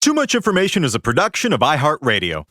Too Much Information is a production of iHeart Radio.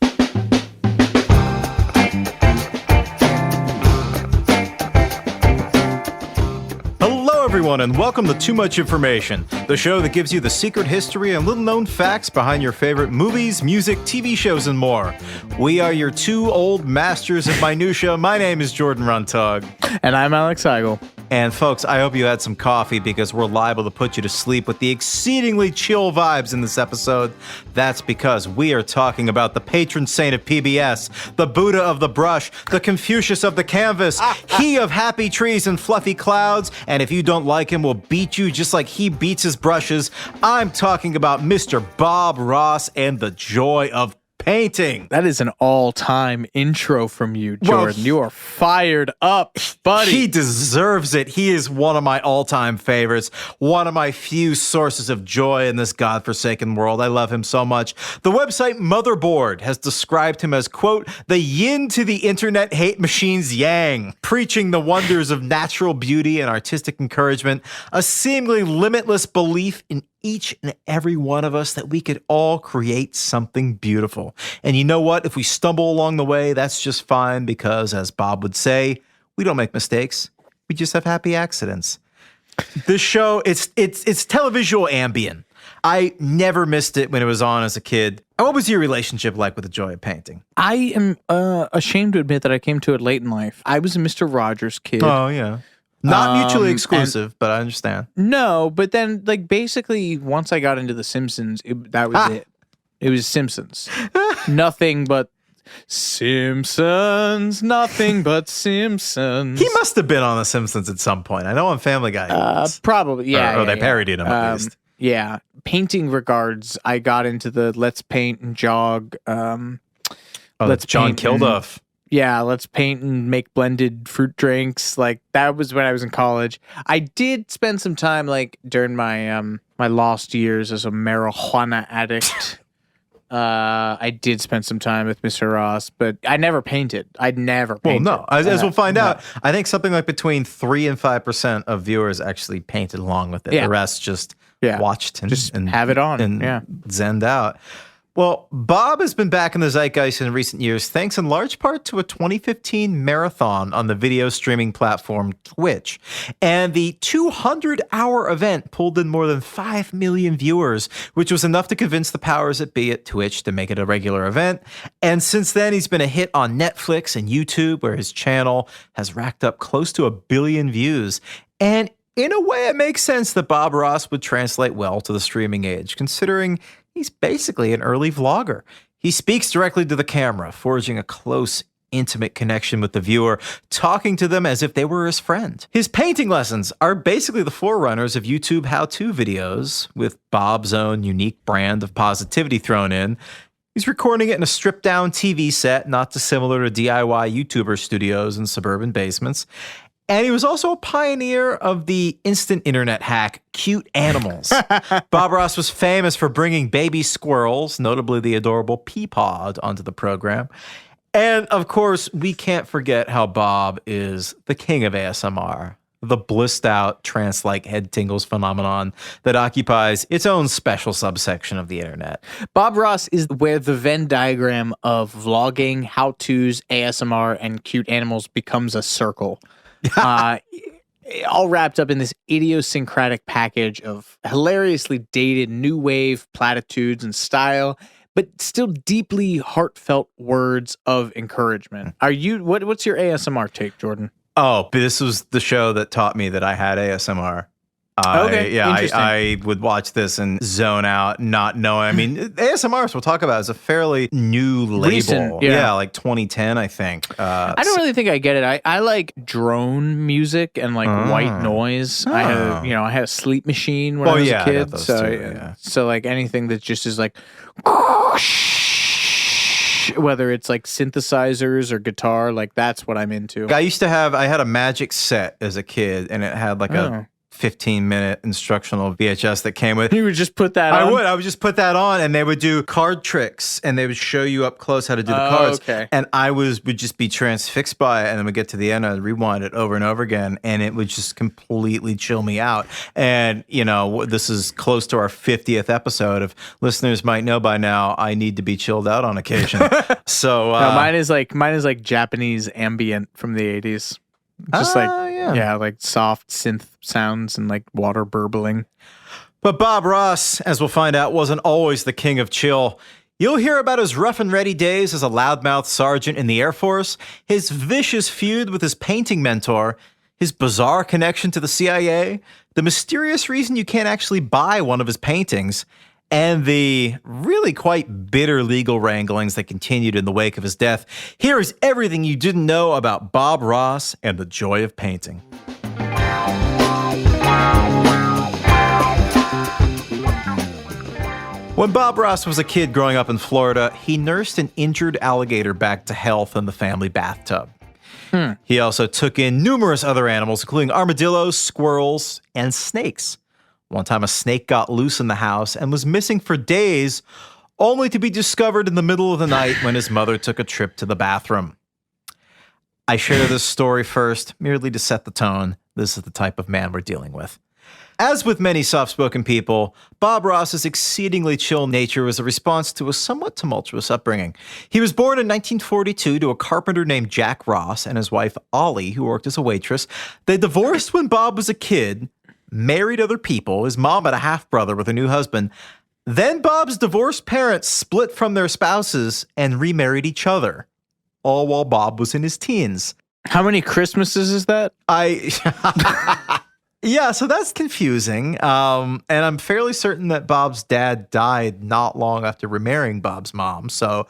Hello, everyone, and welcome to Too Much Information, the show that gives you the secret history and little-known facts behind your favorite movies, music, TV shows, and more. We are your two old masters of minutia. My name is Jordan Runtagh. And I'm Alex Heigl. And folks, I hope you had some coffee because we're liable to put you to sleep with the exceedingly chill vibes in this episode. That's because we are talking about the patron saint of PBS, the Buddha of the brush, the Confucius of the canvas, he of happy trees and fluffy clouds, and if you don't like him, we'll beat you just like he beats his brushes. I'm talking about Mr. Bob Ross and the joy of painting. That is an all-time intro from you, Jordan. Well, you are fired up, buddy. He deserves it. He is one of my all-time favorites, one of my few sources of joy in this godforsaken world. I love him so much. The website Motherboard has described him as, quote, the yin to the internet hate machine's yang, preaching the wonders of natural beauty and artistic encouragement, a seemingly limitless belief in each and every one of us that we could all create something beautiful. And you know what? If we stumble along the way, that's just fine because, as Bob would say, we don't make mistakes. We just have happy accidents. This show, it's televisual Ambien. I never missed it when it was on as a kid. What was your relationship like with the joy of painting? I am ashamed to admit that I came to it late in life. I was a Mr. Rogers kid. Oh, yeah. Not mutually exclusive, but I understand. No, but then, like, basically, once I got into The Simpsons, that was it. It was Simpsons. Nothing but Simpsons. Nothing but Simpsons. He must have been on The Simpsons at some point. I know on Family Guy. Probably, yeah. Or they parodied him at least. Yeah. Painting regards, I got into the let's paint and jog. Let's John Kilduff. Yeah, let's paint and make blended fruit drinks. Like, that was when I was in college. I did spend some time, like, during my my lost years as a marijuana addict. I did spend some time with Mr. Ross, but I never painted. I'd never painted. Well, no, as we'll find out, I think something like between 3 and 5% of viewers actually painted along with it. Yeah. The rest just watched and just have it on and zenned out. Well, Bob has been back in the zeitgeist in recent years, thanks in large part to a 2015 marathon on the video streaming platform Twitch. And the 200-hour event pulled in more than 5 million viewers, which was enough to convince the powers that be at Twitch to make it a regular event. And since then, he's been a hit on Netflix and YouTube, where his channel has racked up close to 1 billion views. And in a way, it makes sense that Bob Ross would translate well to the streaming age, considering he's basically an early vlogger. He speaks directly to the camera, forging a close, intimate connection with the viewer, talking to them as if they were his friend. His painting lessons are basically the forerunners of YouTube how-to videos, with Bob's own unique brand of positivity thrown in. He's recording it in a stripped-down TV set, not dissimilar to DIY YouTuber studios in suburban basements. And he was also a pioneer of the instant internet hack, cute animals. Bob Ross was famous for bringing baby squirrels, notably the adorable Peapod, onto the program. And, of course, we can't forget how Bob is the king of ASMR, the blissed-out trance-like head tingles phenomenon that occupies its own special subsection of the internet. Bob Ross is where the Venn diagram of vlogging, how-tos, ASMR, and cute animals becomes a circle. All wrapped up in this idiosyncratic package of hilariously dated new wave platitudes and style, but still deeply heartfelt words of encouragement. What's your ASMR take, Jordan? Oh, this was the show that taught me that I had ASMR. I would watch this and zone out, not knowing. I mean, ASMR, as we'll talk about, is a fairly new label. Recent, like 2010, I think. I don't really think I get it. I like drone music and like white noise. I had a sleep machine when I was a kid. So like anything that just is like, whether it's like synthesizers or guitar, like that's what I'm into. I had a Magic set as a kid, and it had like a 15-minute instructional VHS that came with. You would just put that on? I would just put that on, and they would do card tricks, and they would show you up close how to do the cards. Okay. And I would just be transfixed by it, and then we'd get to the end, and I'd rewind it over and over again, and it would just completely chill me out. And, this is close to our 50th episode. If listeners might know by now, I need to be chilled out on occasion. So no, mine is like Japanese ambient from the 80s. Just like soft synth sounds and like water burbling. But Bob Ross, as we'll find out, wasn't always the king of chill. You'll hear about his rough and ready days as a loudmouthed sergeant in the Air Force, his vicious feud with his painting mentor, his bizarre connection to the CIA, the mysterious reason you can't actually buy one of his paintings, and the really quite bitter legal wranglings that continued in the wake of his death. Here is everything you didn't know about Bob Ross and the joy of painting. When Bob Ross was a kid growing up in Florida, he nursed an injured alligator back to health in the family bathtub. He also took in numerous other animals, including armadillos, squirrels, and snakes. One time a snake got loose in the house and was missing for days, only to be discovered in the middle of the night when his mother took a trip to the bathroom. I share this story first, merely to set the tone. This is the type of man we're dealing with. As with many soft-spoken people, Bob Ross's exceedingly chill nature was a response to a somewhat tumultuous upbringing. He was born in 1942 to a carpenter named Jack Ross and his wife Ollie, who worked as a waitress. They divorced when Bob was a kid, married other people. His mom had a half-brother with a new husband. Then Bob's divorced parents split from their spouses and remarried each other, all while Bob was in his teens. How many Christmases is that? Yeah, so that's confusing. And I'm fairly certain that Bob's dad died not long after remarrying Bob's mom. So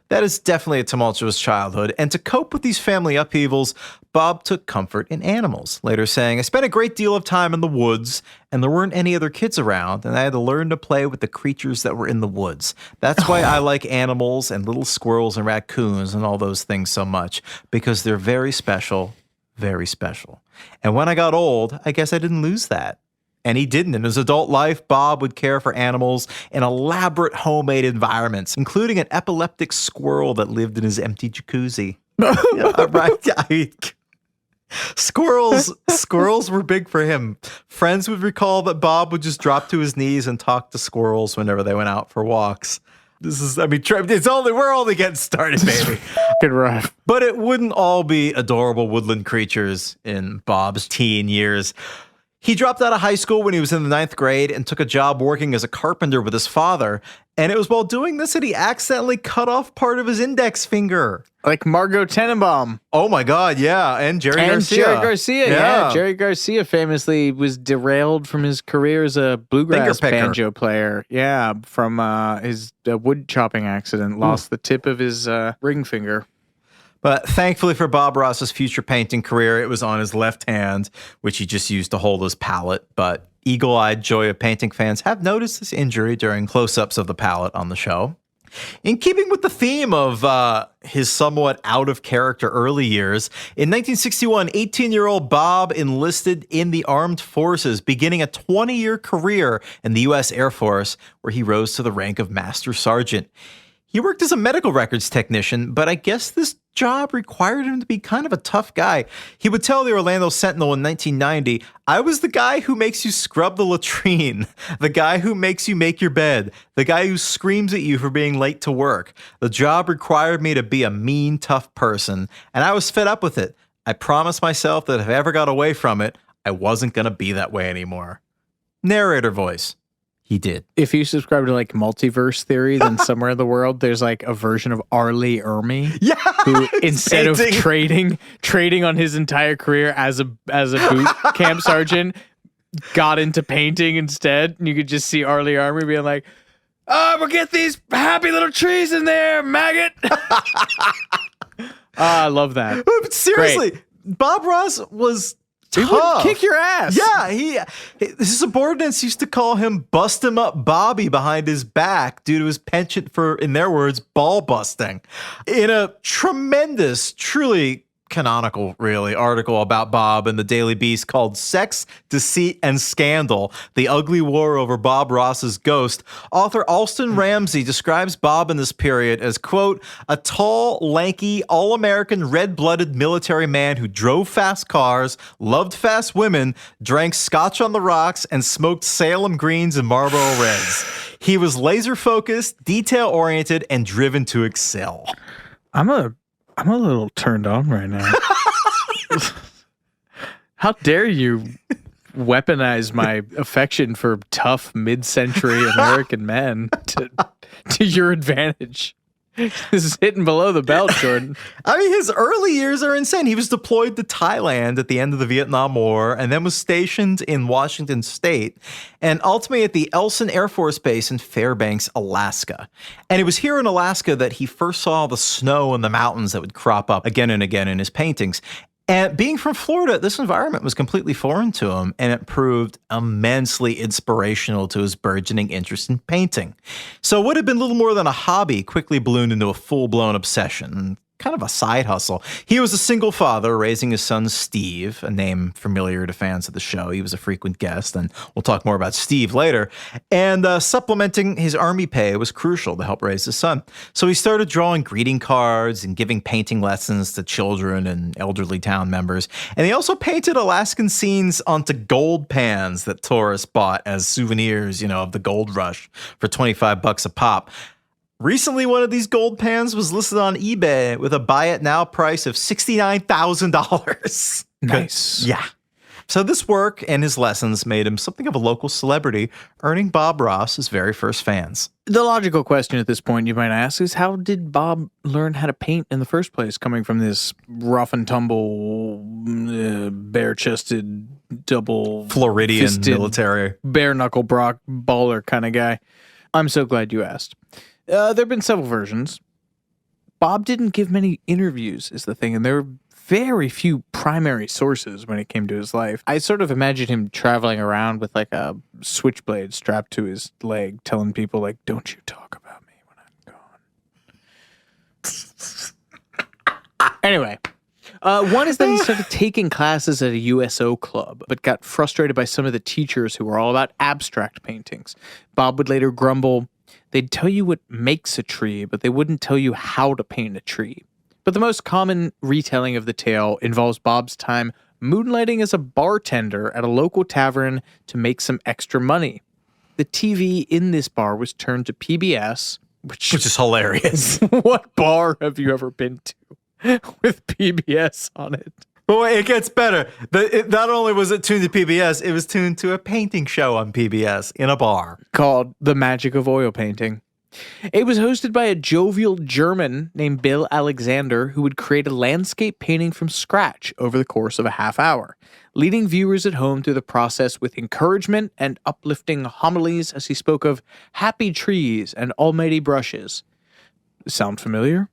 that is definitely a tumultuous childhood. And to cope with these family upheavals, Bob took comfort in animals, later saying, "I spent a great deal of time in the woods, and there weren't any other kids around, and I had to learn to play with the creatures that were in the woods. That's why I like animals and little squirrels and raccoons and all those things so much, because they're very special, very special. And when I got old, I guess I didn't lose that." And he didn't. In his adult life, Bob would care for animals in elaborate homemade environments, including an epileptic squirrel that lived in his empty jacuzzi. Yeah, right. Squirrels were big for him. Friends would recall that Bob would just drop to his knees and talk to squirrels whenever they went out for walks. We're only getting started, baby. Good rough. But it wouldn't all be adorable woodland creatures in Bob's teen years. He dropped out of high school when he was in the 9th grade and took a job working as a carpenter with his father. And it was while doing this that he accidentally cut off part of his index finger. Like Margot Tenenbaum. Oh my God, yeah. And Jerry Garcia. Yeah. Jerry Garcia famously was derailed from his career as a bluegrass banjo player. Yeah, from his wood chopping accident. Lost the tip of his ring finger. But thankfully for Bob Ross's future painting career, it was on his left hand, which he just used to hold his palette. But eagle-eyed Joy of Painting fans have noticed this injury during close-ups of the palette on the show. In keeping with the theme of his somewhat out-of-character early years, in 1961, 18-year-old Bob enlisted in the armed forces, beginning a 20-year career in the U.S. Air Force, where he rose to the rank of Master Sergeant. He worked as a medical records technician, but I guess this job required him to be kind of a tough guy. He would tell the Orlando Sentinel in 1990, "I was the guy who makes you scrub the latrine, the guy who makes you make your bed, the guy who screams at you for being late to work. The job required me to be a mean, tough person, and I was fed up with it. I promised myself that if I ever got away from it, I wasn't going to be that way anymore." Narrator voice. He did. If you subscribe to like multiverse theory, then somewhere in the world there's like a version of Arlie Ermy, who instead of trading on his entire career as a boot camp sergeant, got into painting instead. And you could just see Arlie Ermy being like, "Oh, we'll get these happy little trees in there, maggot." I love that. But seriously, great. Bob Ross was tough. He would kick your ass. Yeah, his subordinates used to call him "Bust Him Up Bobby" behind his back due to his penchant for, in their words, ball busting. In a tremendous, truly canonical, really, article about Bob in the Daily Beast called Sex, Deceit, and Scandal, The Ugly War Over Bob Ross's Ghost, author Alston Ramsey describes Bob in this period as, quote, a tall, lanky, all-American, red-blooded military man who drove fast cars, loved fast women, drank scotch on the rocks, and smoked Salem Greens and Marlboro Reds. He was laser-focused, detail-oriented, and driven to excel. I'm a little turned on right now. How dare you weaponize my affection for tough mid-century American men to your advantage? This is hitting below the belt, Jordan. I mean, his early years are insane. He was deployed to Thailand at the end of the Vietnam War and then was stationed in Washington State and ultimately at the Elson Air Force Base in Fairbanks, Alaska. And it was here in Alaska that he first saw the snow in the mountains that would crop up again and again in his paintings. And being from Florida, this environment was completely foreign to him, and it proved immensely inspirational to his burgeoning interest in painting. So what had been little more than a hobby quickly ballooned into a full-blown obsession, kind of a side hustle. He was a single father raising his son Steve, a name familiar to fans of the show. He was a frequent guest, and we'll talk more about Steve later. And supplementing his army pay was crucial to help raise his son. So he started drawing greeting cards and giving painting lessons to children and elderly town members. And he also painted Alaskan scenes onto gold pans that tourists bought as souvenirs, of the gold rush for $25 a pop. Recently, one of these gold pans was listed on eBay with a buy-it-now price of $69,000. Nice. Yeah. So this work and his lessons made him something of a local celebrity, earning Bob Ross his very first fans. The logical question at this point you might ask is, how did Bob learn how to paint in the first place, coming from this rough-and-tumble, bare-chested, double Floridian military, bare-knuckle Brock baller kind of guy? I'm so glad you asked. There have been several versions. Bob didn't give many interviews, is the thing, and there are very few primary sources when it came to his life. I sort of imagine him traveling around with like a switchblade strapped to his leg, telling people, like, don't you talk about me when I'm gone. Anyway, one is that he started taking classes at a USO club, but got frustrated by some of the teachers who were all about abstract paintings. Bob would later grumble, they'd tell you what makes a tree, but they wouldn't tell you how to paint a tree. But the most common retelling of the tale involves Bob's time moonlighting as a bartender at a local tavern to make some extra money. The TV in this bar was turned to PBS, which is hilarious. What bar have you ever been to with PBS on it? But wait, it gets better. Not only was it tuned to PBS, it was tuned to a painting show on PBS in a bar called The Magic of Oil Painting. It was hosted by a jovial German named Bill Alexander, who would create a landscape painting from scratch over the course of a half hour, leading viewers at home through the process with encouragement and uplifting homilies as he spoke of happy trees and almighty brushes. Sound familiar?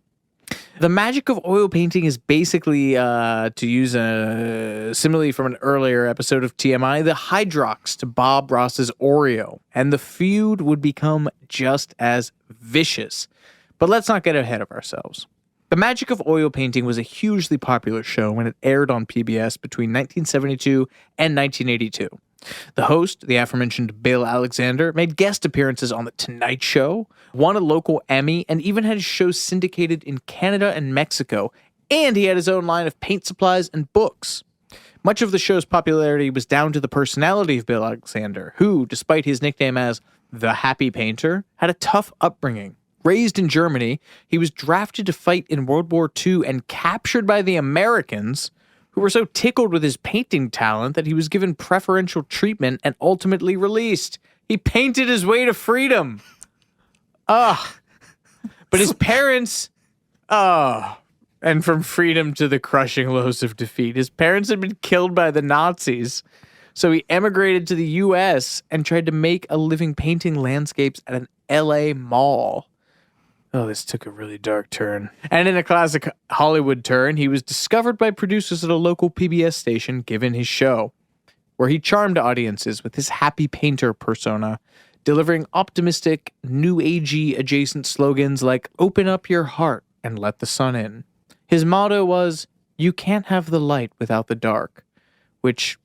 The magic of oil painting is basically, to use a simile from an earlier episode of TMI, the Hydrox to Bob Ross's Oreo, and the feud would become just as vicious. But let's not get ahead of ourselves. The Magic of Oil Painting was a hugely popular show when it aired on PBS between 1972 and 1982. The host, the aforementioned Bill Alexander, made guest appearances on The Tonight Show, won a local Emmy, and even had his shows syndicated in Canada and Mexico, and he had his own line of paint supplies and books. Much of the show's popularity was down to the personality of Bill Alexander, who, despite his nickname as the Happy Painter, had a tough upbringing. Raised in Germany, he was drafted to fight in World War II and captured by the Americans, who were so tickled with his painting talent that he was given preferential treatment and ultimately released. He painted his way to freedom. But his parents, and from freedom to the crushing lows of defeat. His parents had been killed by the Nazis, so he emigrated to the U.S. and tried to make a living painting landscapes at an L.A. mall. Oh, this took a really dark turn. And in a classic Hollywood turn, he was discovered by producers at a local PBS station given his show, where he charmed audiences with his happy painter persona, delivering optimistic, new agey adjacent slogans like "Open up your heart and let the sun in." His motto was, You can't have the light without the dark, which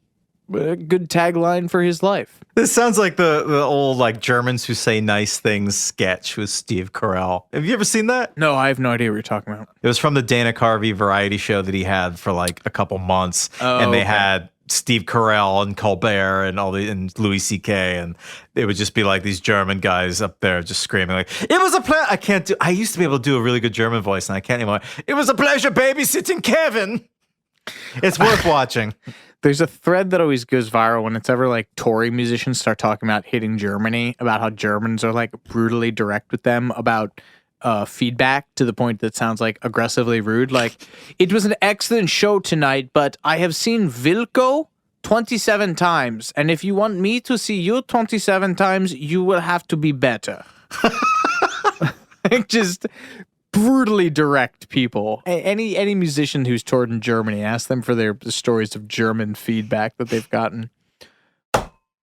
good tagline for his life. This sounds like the old like Germans who say nice things sketch with Steve Carell. Have you ever seen that? No, I have no idea what you're talking about. It was from the Dana Carvey variety show that he had for like a couple months, and they had Steve Carell and Colbert and and Louis C.K. and it would just be like these German guys up there just screaming like, "It was a pleasure." I used to be able to do a really good German voice, and I can't anymore. "It was a pleasure babysitting Kevin." It's worth watching. There's a thread that always goes viral when it's ever like Tory musicians start talking about hitting Germany, about how Germans are like brutally direct with them about feedback to the point that sounds like aggressively rude. Like, "It was an excellent show tonight, but I have seen Wilco 27 times. And if you want me to see you 27 times, you will have to be better." Just brutally direct people. Any musician who's toured in Germany, ask them for their stories of German feedback that they've gotten.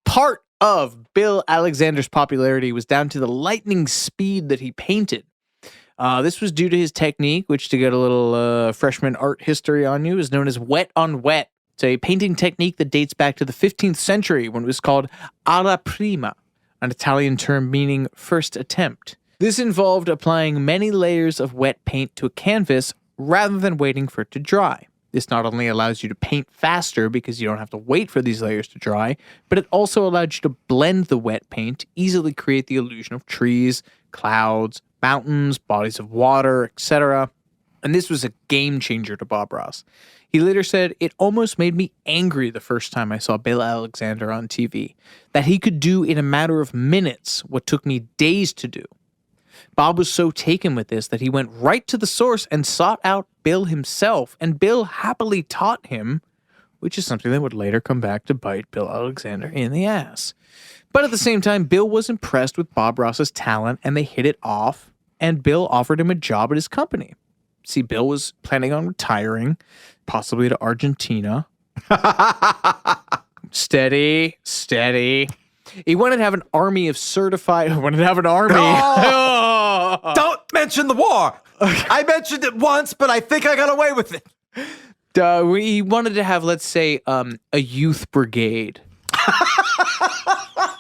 Part of Bill Alexander's popularity was down to the lightning speed that he painted. This was due to his technique, which, to get a little freshman art history on you, is known as wet on wet. It's a painting technique that dates back to the 15th century when it was called alla prima, an Italian term meaning first attempt. This involved applying many layers of wet paint to a canvas rather than waiting for it to dry. This not only allows you to paint faster because you don't have to wait for these layers to dry, but it also allowed you to blend the wet paint, easily create the illusion of trees, clouds, mountains, bodies of water, etc. And this was a game changer to Bob Ross. He later said, "It almost made me angry the first time I saw Bill Alexander on TV, that he could do in a matter of minutes what took me days to do." Bob was so taken with this that he went right to the source and sought out Bill himself, and Bill happily taught him, which is something that would later come back to bite Bill Alexander in the ass. But at the same time, Bill was impressed with Bob Ross's talent, and they hit it off, and Bill offered him a job at his company. See, Bill was planning on retiring, possibly to Argentina. Steady. He wanted to have an army of certified... Don't mention the war. I mentioned it once, but I think I got away with it. He wanted to have, let's say, a youth brigade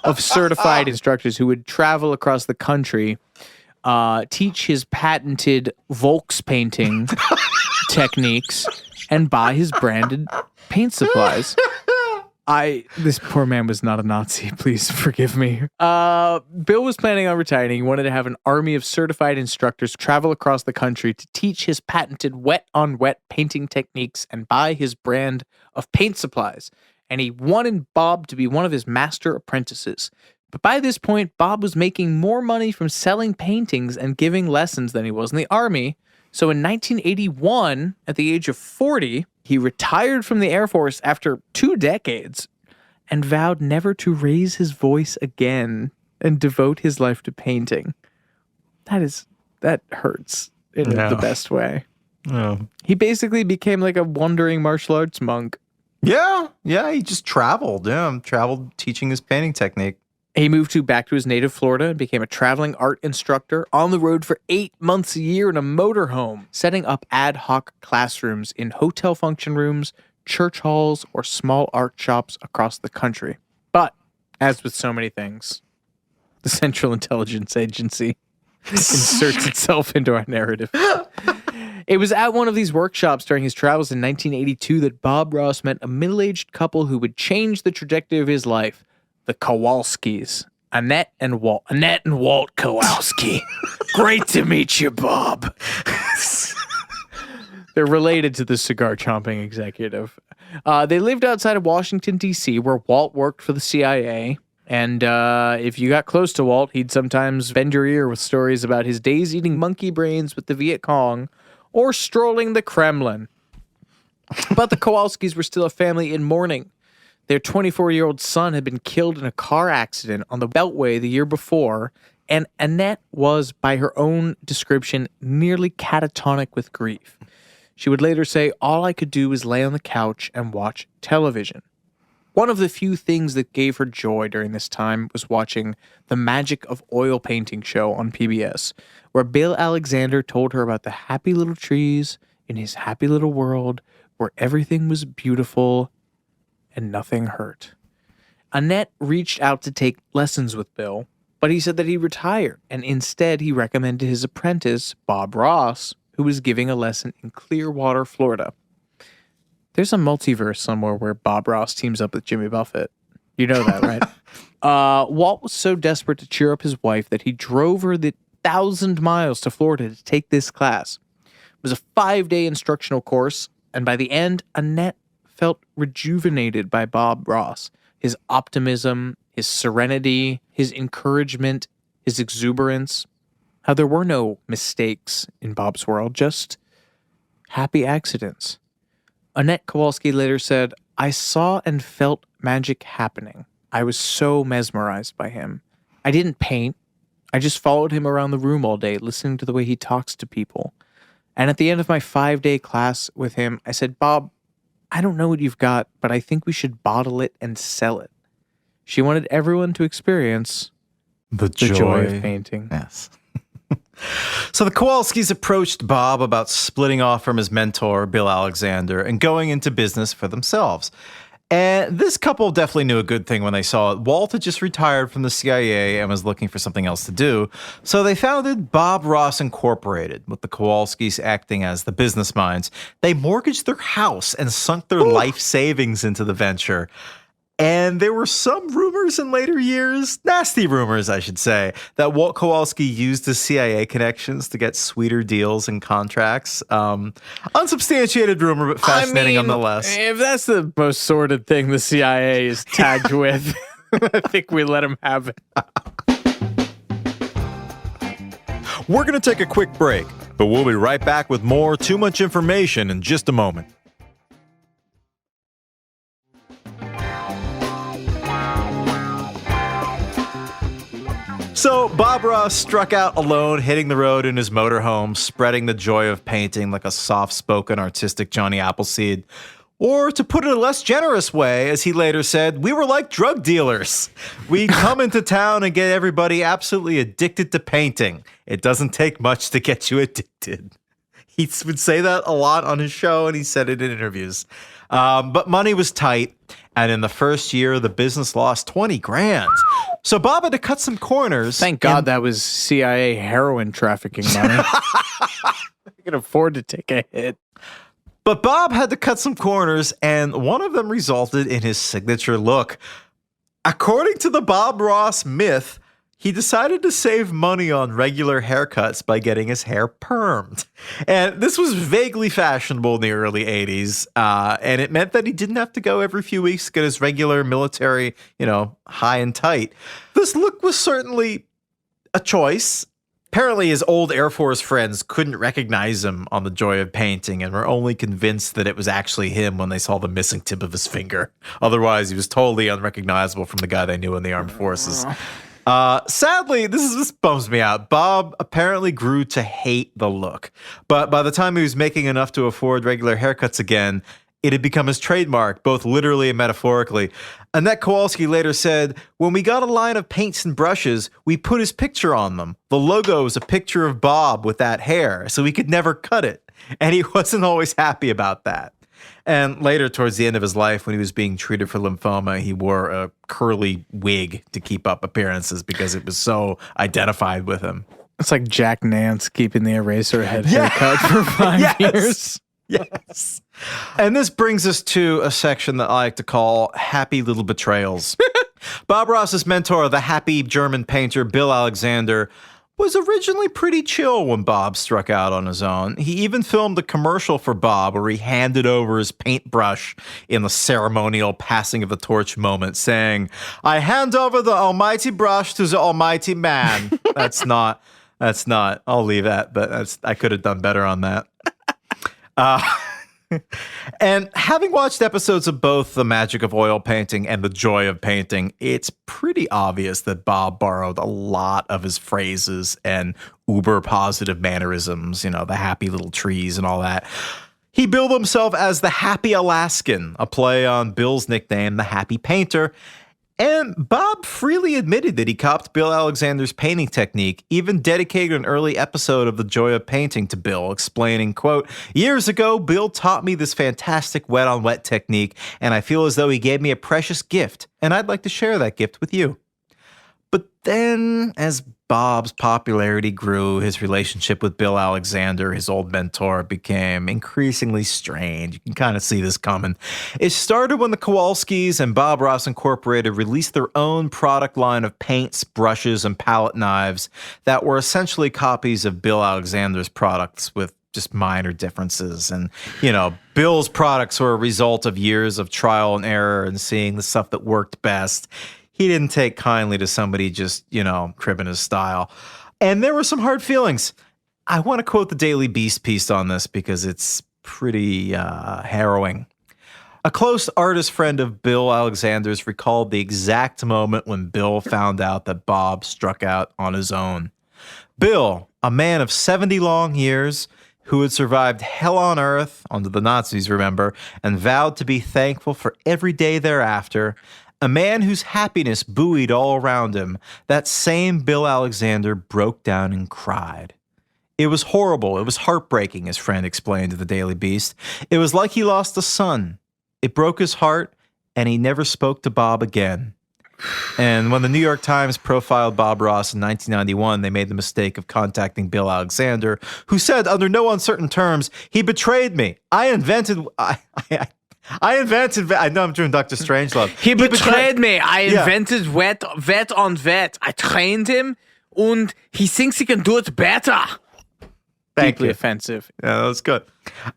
of certified instructors who would travel across the country, teach his patented Volks painting techniques, and buy his branded paint supplies. This poor man was not a Nazi. Please forgive me. Bill was planning on retiring. He wanted to have an army of certified instructors travel across the country to teach his patented wet-on-wet painting techniques and buy his brand of paint supplies. And he wanted Bob to be one of his master apprentices. But by this point, Bob was making more money from selling paintings and giving lessons than he was in the army. So in 1981, at the age of 40, he retired from the Air Force after 2 decades and vowed never to raise his voice again and devote his life to painting. That hurts in the best way. Yeah. He basically became like a wandering martial arts monk. Yeah, he just traveled. Traveled teaching his painting technique. He moved back to his native Florida and became a traveling art instructor on the road for 8 months a year in a motorhome, setting up ad hoc classrooms in hotel function rooms, church halls, or small art shops across the country. But, as with so many things, the Central Intelligence Agency inserts itself into our narrative. It was at one of these workshops during his travels in 1982 that Bob Ross met a middle-aged couple who would change the trajectory of his life. The Kowalskis, Annette and Walt Kowalski. Great to meet you, Bob. They're related to the cigar chomping executive. They lived outside of Washington, D.C., where Walt worked for the CIA. And if you got close to Walt, he'd sometimes bend your ear with stories about his days eating monkey brains with the Viet Cong or strolling the Kremlin. But the Kowalskis were still a family in mourning. Their 24-year-old son had been killed in a car accident on the Beltway the year before, and Annette was, by her own description, nearly catatonic with grief. She would later say, "All I could do was lay on the couch and watch television." One of the few things that gave her joy during this time was watching the Magic of Oil Painting show on PBS, where Bill Alexander told her about the happy little trees in his happy little world where everything was beautiful and nothing hurt. Annette reached out to take lessons with Bill, but he said that he retired, and instead he recommended his apprentice, Bob Ross, who was giving a lesson in Clearwater, Florida. There's a multiverse somewhere where Bob Ross teams up with Jimmy Buffett. You know that, right? Walt was so desperate to cheer up his wife that he drove her the 1,000 miles to Florida to take this class. It was a 5-day instructional course, and by the end, Annette felt rejuvenated by Bob Ross. His optimism, his serenity, his encouragement, his exuberance. How there were no mistakes in Bob's world, just happy accidents. Annette Kowalski later said, "I saw and felt magic happening. I was so mesmerized by him. I didn't paint. I just followed him around the room all day, listening to the way he talks to people. And at the end of my 5-day class with him, I said, 'Bob, I don't know what you've got, but I think we should bottle it and sell it.'" She wanted everyone to experience The joy of painting. Yes. So the Kowalskis approached Bob about splitting off from his mentor, Bill Alexander, and going into business for themselves. And this couple definitely knew a good thing when they saw it. Walt had just retired from the CIA and was looking for something else to do. So they founded Bob Ross Incorporated, with the Kowalskis acting as the business minds. They mortgaged their house and sunk their life savings into the venture. And there were some rumors in later years, nasty rumors, I should say, that Walt Kowalski used his CIA connections to get sweeter deals and contracts. Unsubstantiated rumor, but fascinating nonetheless. If that's the most sordid thing the CIA is tagged with, I think we let him have it. We're going to take a quick break, but we'll be right back with more Too Much Information in just a moment. So Bob Ross struck out alone, hitting the road in his motorhome, spreading the joy of painting like a soft-spoken, artistic Johnny Appleseed. Or to put it in a less generous way, as he later said, we were like drug dealers. We'd come into town and get everybody absolutely addicted to painting. It doesn't take much to get you addicted. He would say that a lot on his show, and he said it in interviews. But money was tight, and in the first year, the business lost $20,000. So Bob had to cut some corners. Thank God that was CIA heroin trafficking money. I could afford to take a hit. But Bob had to cut some corners, and one of them resulted in his signature look. According to the Bob Ross myth, he decided to save money on regular haircuts by getting his hair permed. And this was vaguely fashionable in the early 80s, and it meant that he didn't have to go every few weeks to get his regular military, high and tight. This look was certainly a choice. Apparently, his old Air Force friends couldn't recognize him on the joy of painting and were only convinced that it was actually him when they saw the missing tip of his finger. Otherwise, he was totally unrecognizable from the guy they knew in the armed forces. Sadly, this bums me out. Bob apparently grew to hate the look, but by the time he was making enough to afford regular haircuts again, it had become his trademark, both literally and metaphorically. Annette Kowalski later said, "When we got a line of paints and brushes, we put his picture on them. The logo was a picture of Bob with that hair, so we could never cut it. And he wasn't always happy about that." And later, towards the end of his life, when he was being treated for lymphoma, he wore a curly wig to keep up appearances because it was so identified with him. It's like Jack Nance keeping the Eraserhead haircut for 5 years. Yes. And this brings us to a section that I like to call Happy Little Betrayals. Bob Ross's mentor, the happy German painter Bill Alexander, was originally pretty chill when Bob struck out on his own. He even filmed a commercial for Bob where he handed over his paintbrush in the ceremonial passing of the torch moment, saying, "I hand over the almighty brush to the almighty man." That's not. I'll leave that, but I could have done better on that. And having watched episodes of both The Magic of Oil Painting and The Joy of Painting, it's pretty obvious that Bob borrowed a lot of his phrases and uber positive mannerisms, the happy little trees and all that. He billed himself as the Happy Alaskan, a play on Bill's nickname, the Happy Painter. And Bob freely admitted that he copied Bill Alexander's painting technique, even dedicated an early episode of The Joy of Painting to Bill, explaining, quote, "Years ago, Bill taught me this fantastic wet-on-wet technique, and I feel as though he gave me a precious gift, and I'd like to share that gift with you." But then, as Bob's popularity grew, his relationship with Bill Alexander, his old mentor, became increasingly strained. You can kind of see this coming. It started when the Kowalskis and Bob Ross Incorporated released their own product line of paints, brushes, and palette knives that were essentially copies of Bill Alexander's products with just minor differences. And, Bill's products were a result of years of trial and error and seeing the stuff that worked best. He didn't take kindly to somebody just, cribbing his style. And there were some hard feelings. I want to quote the Daily Beast piece on this because it's pretty harrowing. A close artist friend of Bill Alexander's recalled the exact moment when Bill found out that Bob struck out on his own. Bill, a man of 70 long years, who had survived hell on earth, under the Nazis, remember, and vowed to be thankful for every day thereafter, a man whose happiness buoyed all around him, that same Bill Alexander broke down and cried. It was horrible. It was heartbreaking, his friend explained to the Daily Beast. It was like he lost a son. It broke his heart, and he never spoke to Bob again. And when the New York Times profiled Bob Ross in 1991, they made the mistake of contacting Bill Alexander, who said, under no uncertain terms, "He betrayed me. I know I'm doing Dr. Strangelove. He betrayed me. I invented wet on wet. I trained him, and he thinks he can do it better." Deeply offensive. Yeah, that was good.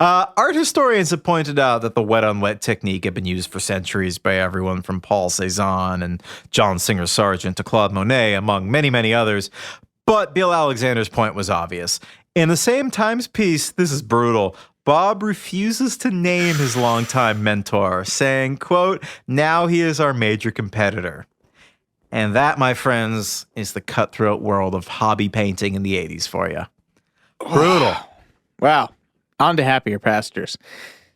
Art historians have pointed out that the wet-on-wet technique had been used for centuries by everyone from Paul Cézanne and John Singer Sargent to Claude Monet, among many, many others. But Bill Alexander's point was obvious. In the same Times piece, this is brutal, Bob refuses to name his longtime mentor, saying, quote, "Now he is our major competitor." And that, my friends, is the cutthroat world of hobby painting in the 80s for you. Brutal. Wow. On to happier pastures.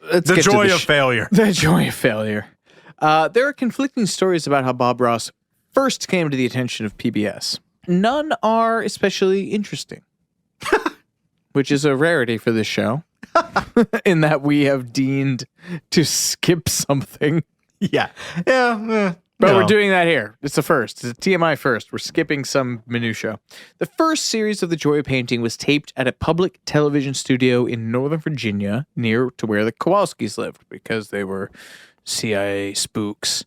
The joy of failure. The joy of failure. There are conflicting stories about how Bob Ross first came to the attention of PBS. None are especially interesting, which is a rarity for this show, in that we have deemed to skip something. Yeah. But we're doing that here. It's a first. It's a TMI first. We're skipping some minutia. The first series of The Joy of Painting was taped at a public television studio in Northern Virginia, near to where the Kowalskis lived, because they were CIA spooks.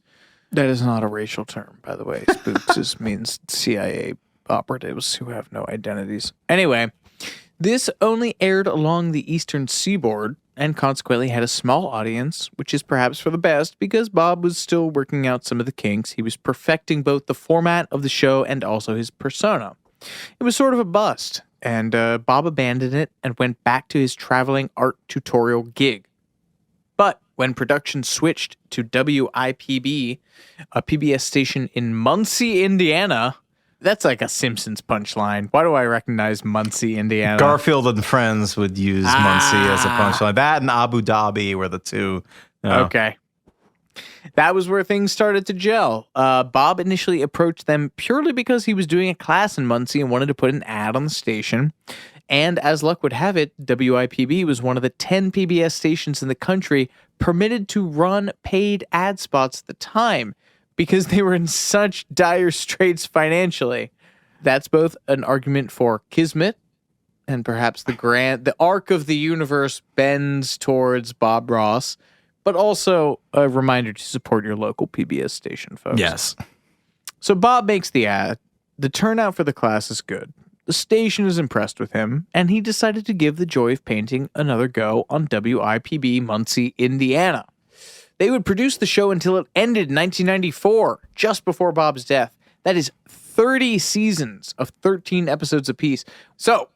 That is not a racial term, by the way. Spooks means CIA operatives who have no identities. Anyway, this only aired along the eastern seaboard, and consequently had a small audience, which is perhaps for the best because Bob was still working out some of the kinks. He was perfecting both the format of the show and also his persona. It was sort of a bust, and Bob abandoned it and went back to his traveling art tutorial gig. But when production switched to WIPB, a PBS station in Muncie, Indiana. That's like a Simpsons punchline. Why do I recognize Muncie, Indiana? Garfield and Friends would use Muncie as a punchline. That and Abu Dhabi were the two. Okay. That was where things started to gel. Bob initially approached them purely because he was doing a class in Muncie and wanted to put an ad on the station. And as luck would have it, WIPB was one of the 10 PBS stations in the country permitted to run paid ad spots at the time, because they were in such dire straits financially. That's both an argument for kismet, and perhaps the arc of the universe bends towards Bob Ross, but also a reminder to support your local PBS station, folks. Yes. So Bob makes the ad. The turnout for the class is good. The station is impressed with him, and he decided to give The Joy of Painting another go on WIPB Muncie, Indiana. They would produce the show until it ended in 1994, just before Bob's death. That is 30 seasons of 13 episodes apiece. So,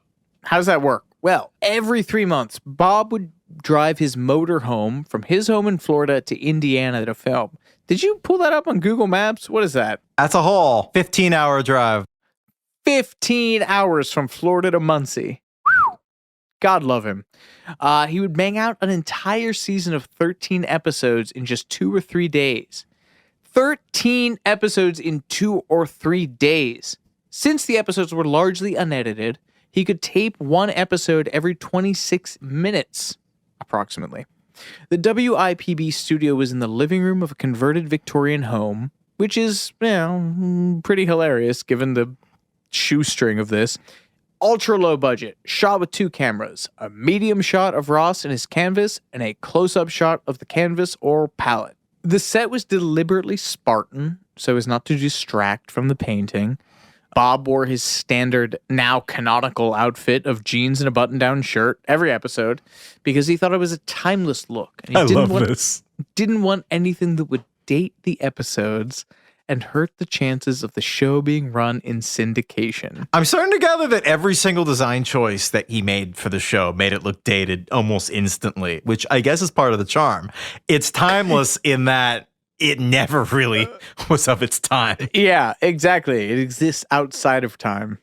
how does that work? Well, every 3 months, Bob would drive his motor home from his home in Florida to Indiana to film. Did you pull that up on Google Maps? What is that? That's a whole 15-hour drive. 15 hours from Florida to Muncie. God love him. He would bang out an entire season of 13 episodes in just 2 or 3 days. 13 episodes in 2 or 3 days. Since the episodes were largely unedited, he could tape one episode every 26 minutes, approximately. The WIPB studio was in the living room of a converted Victorian home, which is, pretty hilarious given the shoestring of this. Ultra low budget, shot with 2 cameras, a medium shot of Ross and his canvas, and a close-up shot of the canvas or palette. The set was deliberately Spartan, so as not to distract from the painting. Bob wore his standard, now canonical outfit of jeans and a button-down shirt every episode because he thought it was a timeless look. And he didn't want anything that would date the episodes and hurt the chances of the show being run in syndication. I'm starting to gather that every single design choice that he made for the show made it look dated almost instantly, which I guess is part of the charm. It's timeless in that it never really was of its time. Yeah, exactly. It exists outside of time.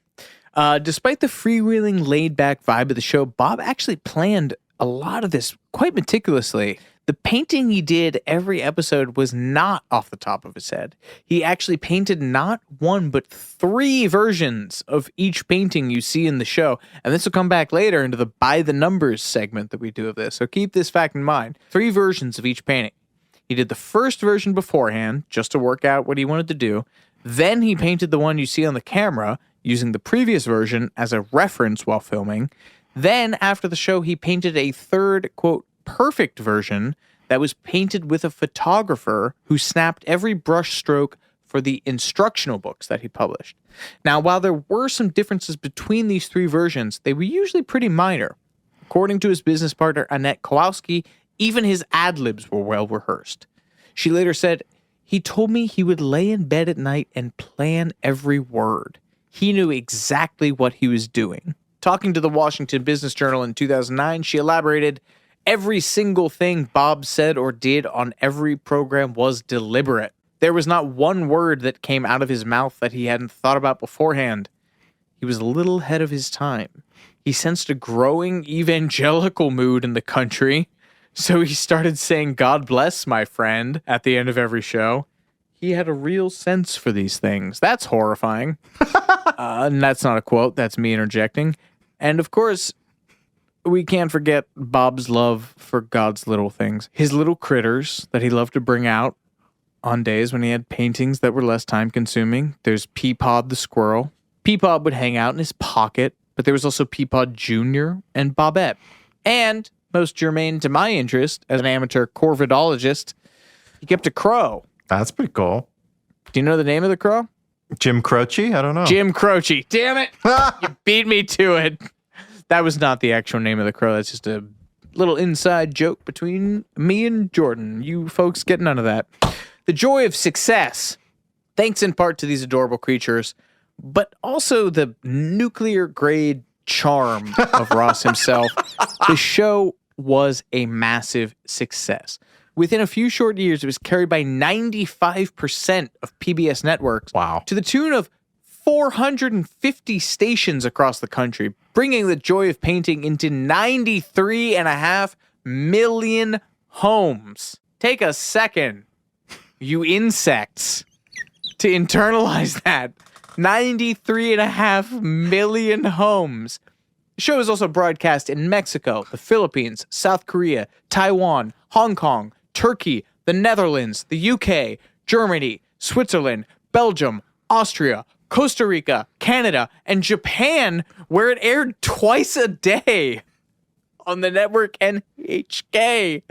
Despite the freewheeling, laid-back vibe of the show, Bob actually planned a lot of this quite meticulously. The painting he did every episode was not off the top of his head. He actually painted not 1, but 3 versions of each painting you see in the show. And this will come back later into the by the numbers segment that we do of this. So keep this fact in mind. 3 versions of each painting. He did the first version beforehand, just to work out what he wanted to do. Then he painted the one you see on the camera, using the previous version as a reference while filming. Then, after the show, he painted a third, quote, perfect version that was painted with a photographer who snapped every brush stroke for the instructional books that he published. Now, while there were some differences between these 3 versions, they were usually pretty minor. According to his business partner, Annette Kowalski, even his ad-libs were well rehearsed. She later said, "He told me he would lay in bed at night and plan every word. He knew exactly what he was doing." Talking to the Washington Business Journal in 2009, she elaborated, "Every single thing Bob said or did on every program was deliberate. There was not one word that came out of his mouth that he hadn't thought about beforehand. He was a little ahead of his time. He sensed a growing evangelical mood in the country, so he started saying, 'God bless, my friend,' at the end of every show. He had a real sense for these things." That's horrifying. And that's not a quote. That's me interjecting. And of course, we can't forget Bob's love for God's little things. His little critters that he loved to bring out on days when he had paintings that were less time consuming. There's Peapod the squirrel. Peapod would hang out in his pocket, but there was also Peapod Jr. and Bobette. And, most germane to my interest as an amateur corvidologist, he kept a crow. That's pretty cool. Do you know the name of the crow? Jim Croce? I don't know. Jim Croce. Damn it. You beat me to it. That was not the actual name of the crow. That's just a little inside joke between me and Jordan. You folks get none of that. The joy of success, thanks in part to these adorable creatures, but also the nuclear-grade charm of Ross himself. The show was a massive success. Within a few short years, it was carried by 95% of PBS networks. Wow. To the tune of 450 stations across the country, bringing the joy of painting into 93.5 million homes. Take a second, you insects, to internalize that. 93.5 million homes. The show is also broadcast in Mexico, the Philippines, South Korea, Taiwan, Hong Kong, Turkey, the Netherlands, the UK, Germany, Switzerland, Belgium, Austria, Costa Rica, Canada, and Japan, where it aired twice a day on the network NHK.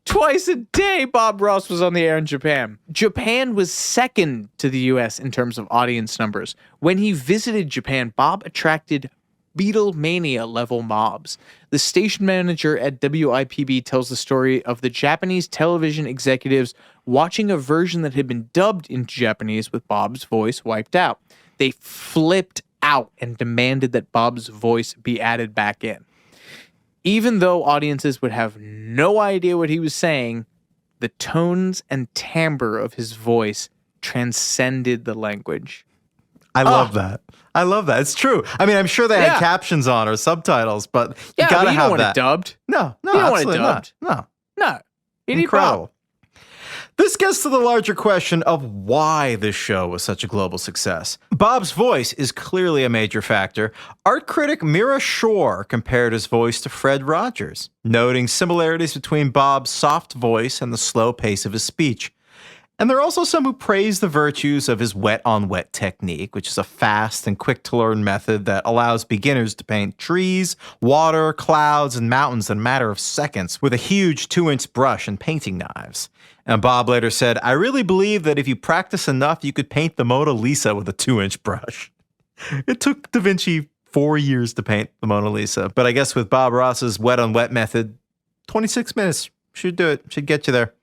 Twice a day, Bob Ross was on the air in Japan. Japan was second to the US in terms of audience numbers. When he visited Japan, Bob attracted Beatlemania-level mobs. The station manager at WIPB tells the story of the Japanese television executives watching a version that had been dubbed into Japanese with Bob's voice wiped out. They flipped out and demanded that Bob's voice be added back in. Even though audiences would have no idea what he was saying, the tones and timbre of his voice transcended the language. I love that. I love that. It's true. I mean, I'm sure they had captions on or subtitles, but you gotta have don't want that. it dubbed. No, you don't want it dubbed. No. No. You need Incredible. This gets to the larger question of why this show was such a global success. Bob's voice is clearly a major factor. Art critic Mira Shore compared his voice to Fred Rogers, noting similarities between Bob's soft voice and the slow pace of his speech. And there are also some who praise the virtues of his wet-on-wet technique, which is a fast and quick-to-learn method that allows beginners to paint trees, water, clouds, and mountains in a matter of seconds with a huge 2-inch brush and painting knives. And Bob later said, "I really believe that if you practice enough, you could paint the Mona Lisa with a 2-inch brush." It took Da Vinci 4 years to paint the Mona Lisa, but I guess with Bob Ross's wet-on-wet method, 26 minutes should do it, should get you there.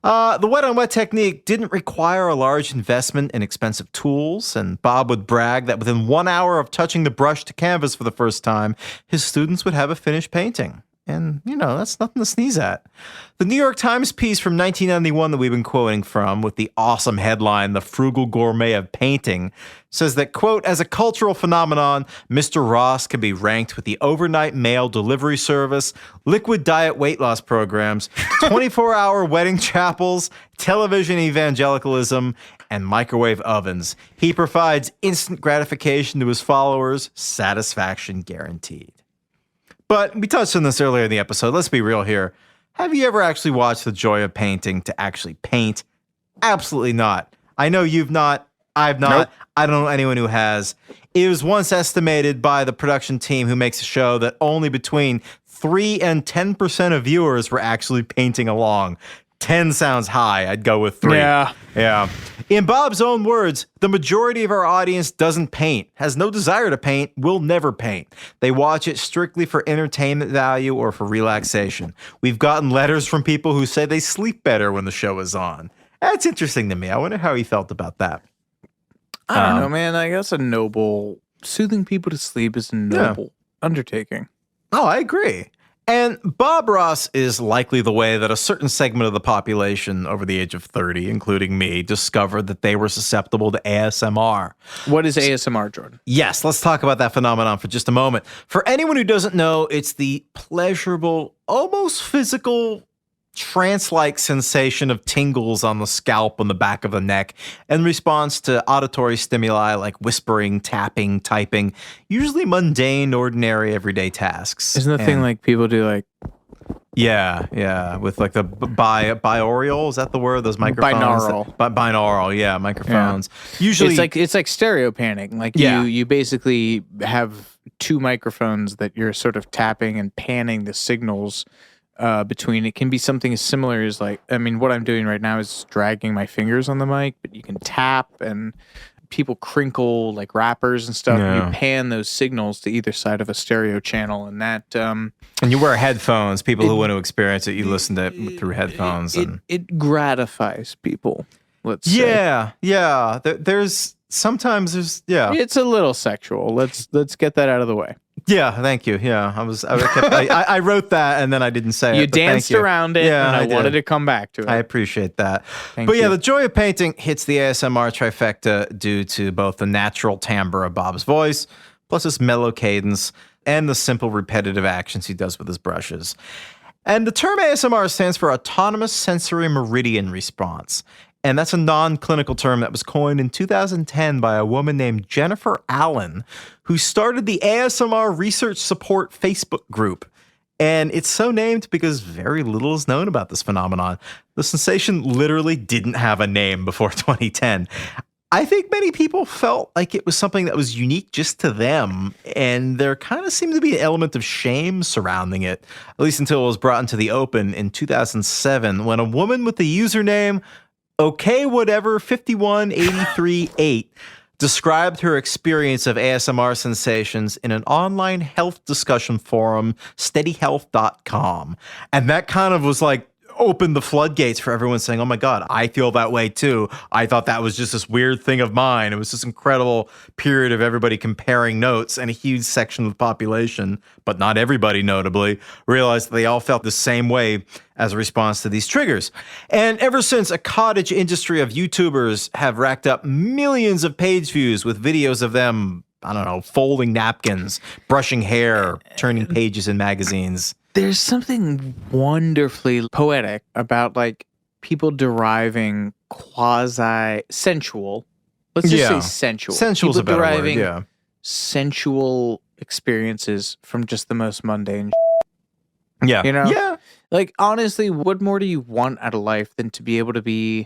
The wet-on-wet technique didn't require a large investment in expensive tools, and Bob would brag that within 1 hour of touching the brush to canvas for the first time, his students would have a finished painting. And, that's nothing to sneeze at. The New York Times piece from 1991 that we've been quoting from, with the awesome headline, "The Frugal Gourmet of Painting," says that, quote, "As a cultural phenomenon, Mr. Ross can be ranked with the overnight mail delivery service, liquid diet weight loss programs, 24-hour wedding chapels, television evangelicalism, and microwave ovens. He provides instant gratification to his followers, satisfaction guaranteed." But we touched on this earlier in the episode. Let's be real here. Have you ever actually watched The Joy of Painting to actually paint? Absolutely not. I know you've not. I've not. Nope. I don't know anyone who has. It was once estimated by the production team who makes the show that only between 3 and 10% of viewers were actually painting along. 10 sounds high. I'd go with 3. Yeah. In Bob's own words, the majority of our audience doesn't paint, has no desire to paint, will never paint. They watch it strictly for entertainment value or for relaxation. We've gotten letters from people who say they sleep better when the show is on. That's interesting to me. I wonder how he felt about that. I don't know, man. I guess soothing people to sleep is a noble undertaking. Oh, I agree. And Bob Ross is likely the way that a certain segment of the population over the age of 30, including me, discovered that they were susceptible to ASMR. What is ASMR, Jordan? Yes, let's talk about that phenomenon for just a moment. For anyone who doesn't know, it's the pleasurable, almost physical, trance-like sensation of tingles on the scalp and the back of the neck in response to auditory stimuli like whispering, tapping, typing, usually mundane, ordinary, everyday tasks. Isn't the thing like people do like... Yeah, with like the binaural, is that the word? Those microphones? Binaural, yeah, microphones. Yeah. Usually... It's like stereo panning. Like you basically have 2 microphones that you're sort of tapping and panning the signals between. It can be something as similar as what I'm doing right now is dragging my fingers on the mic, but you can tap and people crinkle like rappers and stuff. Yeah. And you pan those signals to either side of a stereo channel, and that. And you wear headphones. People who want to experience it, you listen to it through headphones. It gratifies people. Let's say. Yeah. There's sometimes. It's a little sexual. Let's get that out of the way. Yeah, thank you. Yeah, I wrote that and then I didn't say it. You danced around it, and I wanted to come back to it. I appreciate that. The joy of painting hits the ASMR trifecta due to both the natural timbre of Bob's voice, plus his mellow cadence, and the simple repetitive actions he does with his brushes. And the term ASMR stands for Autonomous Sensory Meridian Response. And that's a non-clinical term that was coined in 2010 by a woman named Jennifer Allen, who started the ASMR Research Support Facebook group. And it's so named because very little is known about this phenomenon. The sensation literally didn't have a name before 2010. I think many people felt like it was something that was unique just to them, and there kind of seemed to be an element of shame surrounding it, at least until it was brought into the open in 2007 when a woman with the username Okay, whatever 51838 described her experience of ASMR sensations in an online health discussion forum, steadyhealth.com. And that kind of was like opened the floodgates for everyone saying, oh my God, I feel that way too. I thought that was just this weird thing of mine. It was this incredible period of everybody comparing notes, and a huge section of the population, but not everybody notably, realized that they all felt the same way as a response to these triggers. And ever since, a cottage industry of YouTubers have racked up millions of page views with videos of them, folding napkins, brushing hair, turning pages in magazines. There's something wonderfully poetic about people deriving quasi-sensual, let's just say sensual. Sensual's a people better word, deriving yeah. sensual experiences from just the most mundane Yeah. you know? Yeah. Like, honestly, what more do you want out of life than to be able to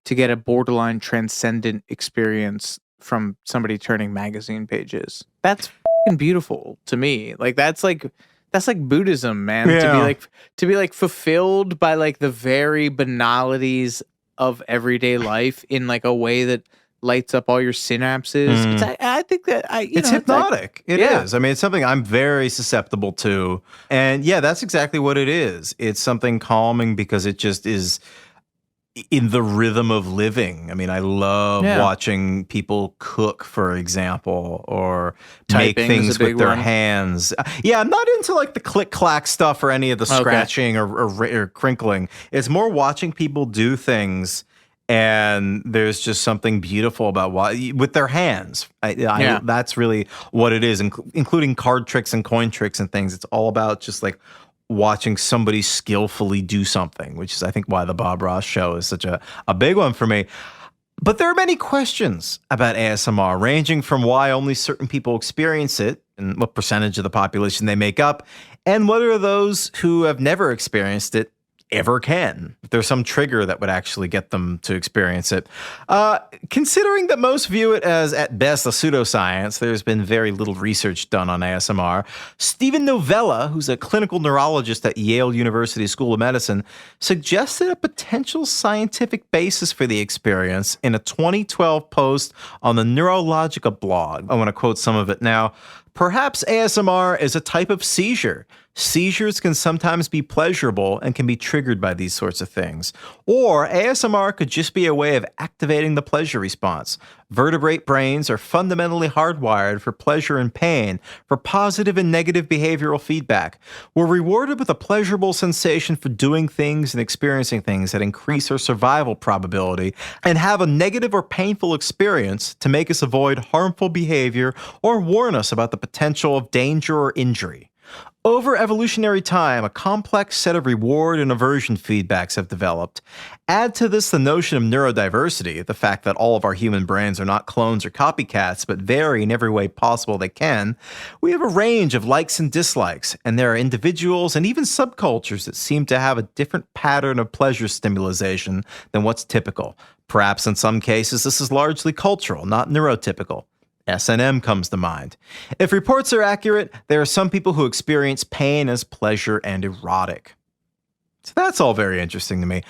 get a borderline transcendent experience from somebody turning magazine pages? That's fucking beautiful to me. Like, that's like Buddhism, man. Yeah. To be fulfilled by like the very banalities of everyday life in like a way that lights up all your synapses. I think that It's hypnotic. It Yeah. is. I mean, it's something I'm very susceptible to. And yeah, that's exactly what it is. It's something calming because it just is in the rhythm of living. I mean, I love watching people cook, for example, or make Typing is a things big with their one. hands. Yeah, I'm not into like the click clack stuff or any of the scratching or crinkling. It's more watching people do things. And there's just something beautiful about with their hands. That's really what it is, including card tricks and coin tricks and things. It's all about just like watching somebody skillfully do something, which is, I think, why the Bob Ross show is such a big one for me. But there are many questions about ASMR, ranging from why only certain people experience it and what percentage of the population they make up, and whether those who have never experienced it ever can. If there's some trigger that would actually get them to experience it. Considering that most view it as, at best, a pseudoscience, there's been very little research done on ASMR. Stephen Novella, who's a clinical neurologist at Yale University School of Medicine, suggested a potential scientific basis for the experience in a 2012 post on the Neurological blog. I want to quote some of it now. Perhaps ASMR is a type of seizure. Seizures can sometimes be pleasurable and can be triggered by these sorts of things. Or ASMR could just be a way of activating the pleasure response. Vertebrate brains are fundamentally hardwired for pleasure and pain, for positive and negative behavioral feedback. We're rewarded with a pleasurable sensation for doing things and experiencing things that increase our survival probability, and have a negative or painful experience to make us avoid harmful behavior or warn us about the potential of danger or injury. Over evolutionary time, a complex set of reward and aversion feedbacks have developed. Add to this the notion of neurodiversity, the fact that all of our human brains are not clones or copycats, but vary in every way possible they can. We have a range of likes and dislikes, and there are individuals and even subcultures that seem to have a different pattern of pleasure stimulation than what's typical. Perhaps in some cases, this is largely cultural, not neurotypical. S&M comes to mind. If reports are accurate, there are some people who experience pain as pleasure and erotic. So that's all very interesting to me.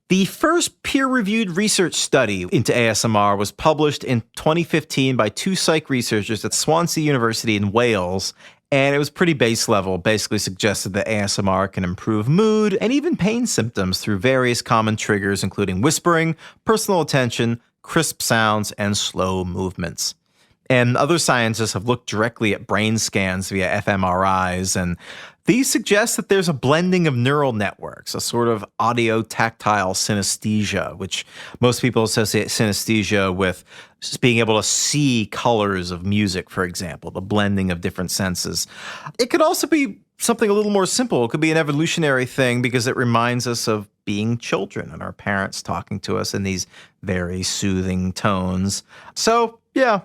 The first peer-reviewed research study into ASMR was published in 2015 by two psych researchers at Swansea University in Wales, and it was pretty base level, basically suggested that ASMR can improve mood and even pain symptoms through various common triggers, including whispering, personal attention, crisp sounds, and slow movements. And other scientists have looked directly at brain scans via fMRIs, and these suggest that there's a blending of neural networks, a sort of audio-tactile synesthesia, which most people associate synesthesia with just being able to see colors of music, for example, the blending of different senses. It could also be something a little more simple. It could be an evolutionary thing because it reminds us of being children and our parents talking to us in these very soothing tones. So, yeah.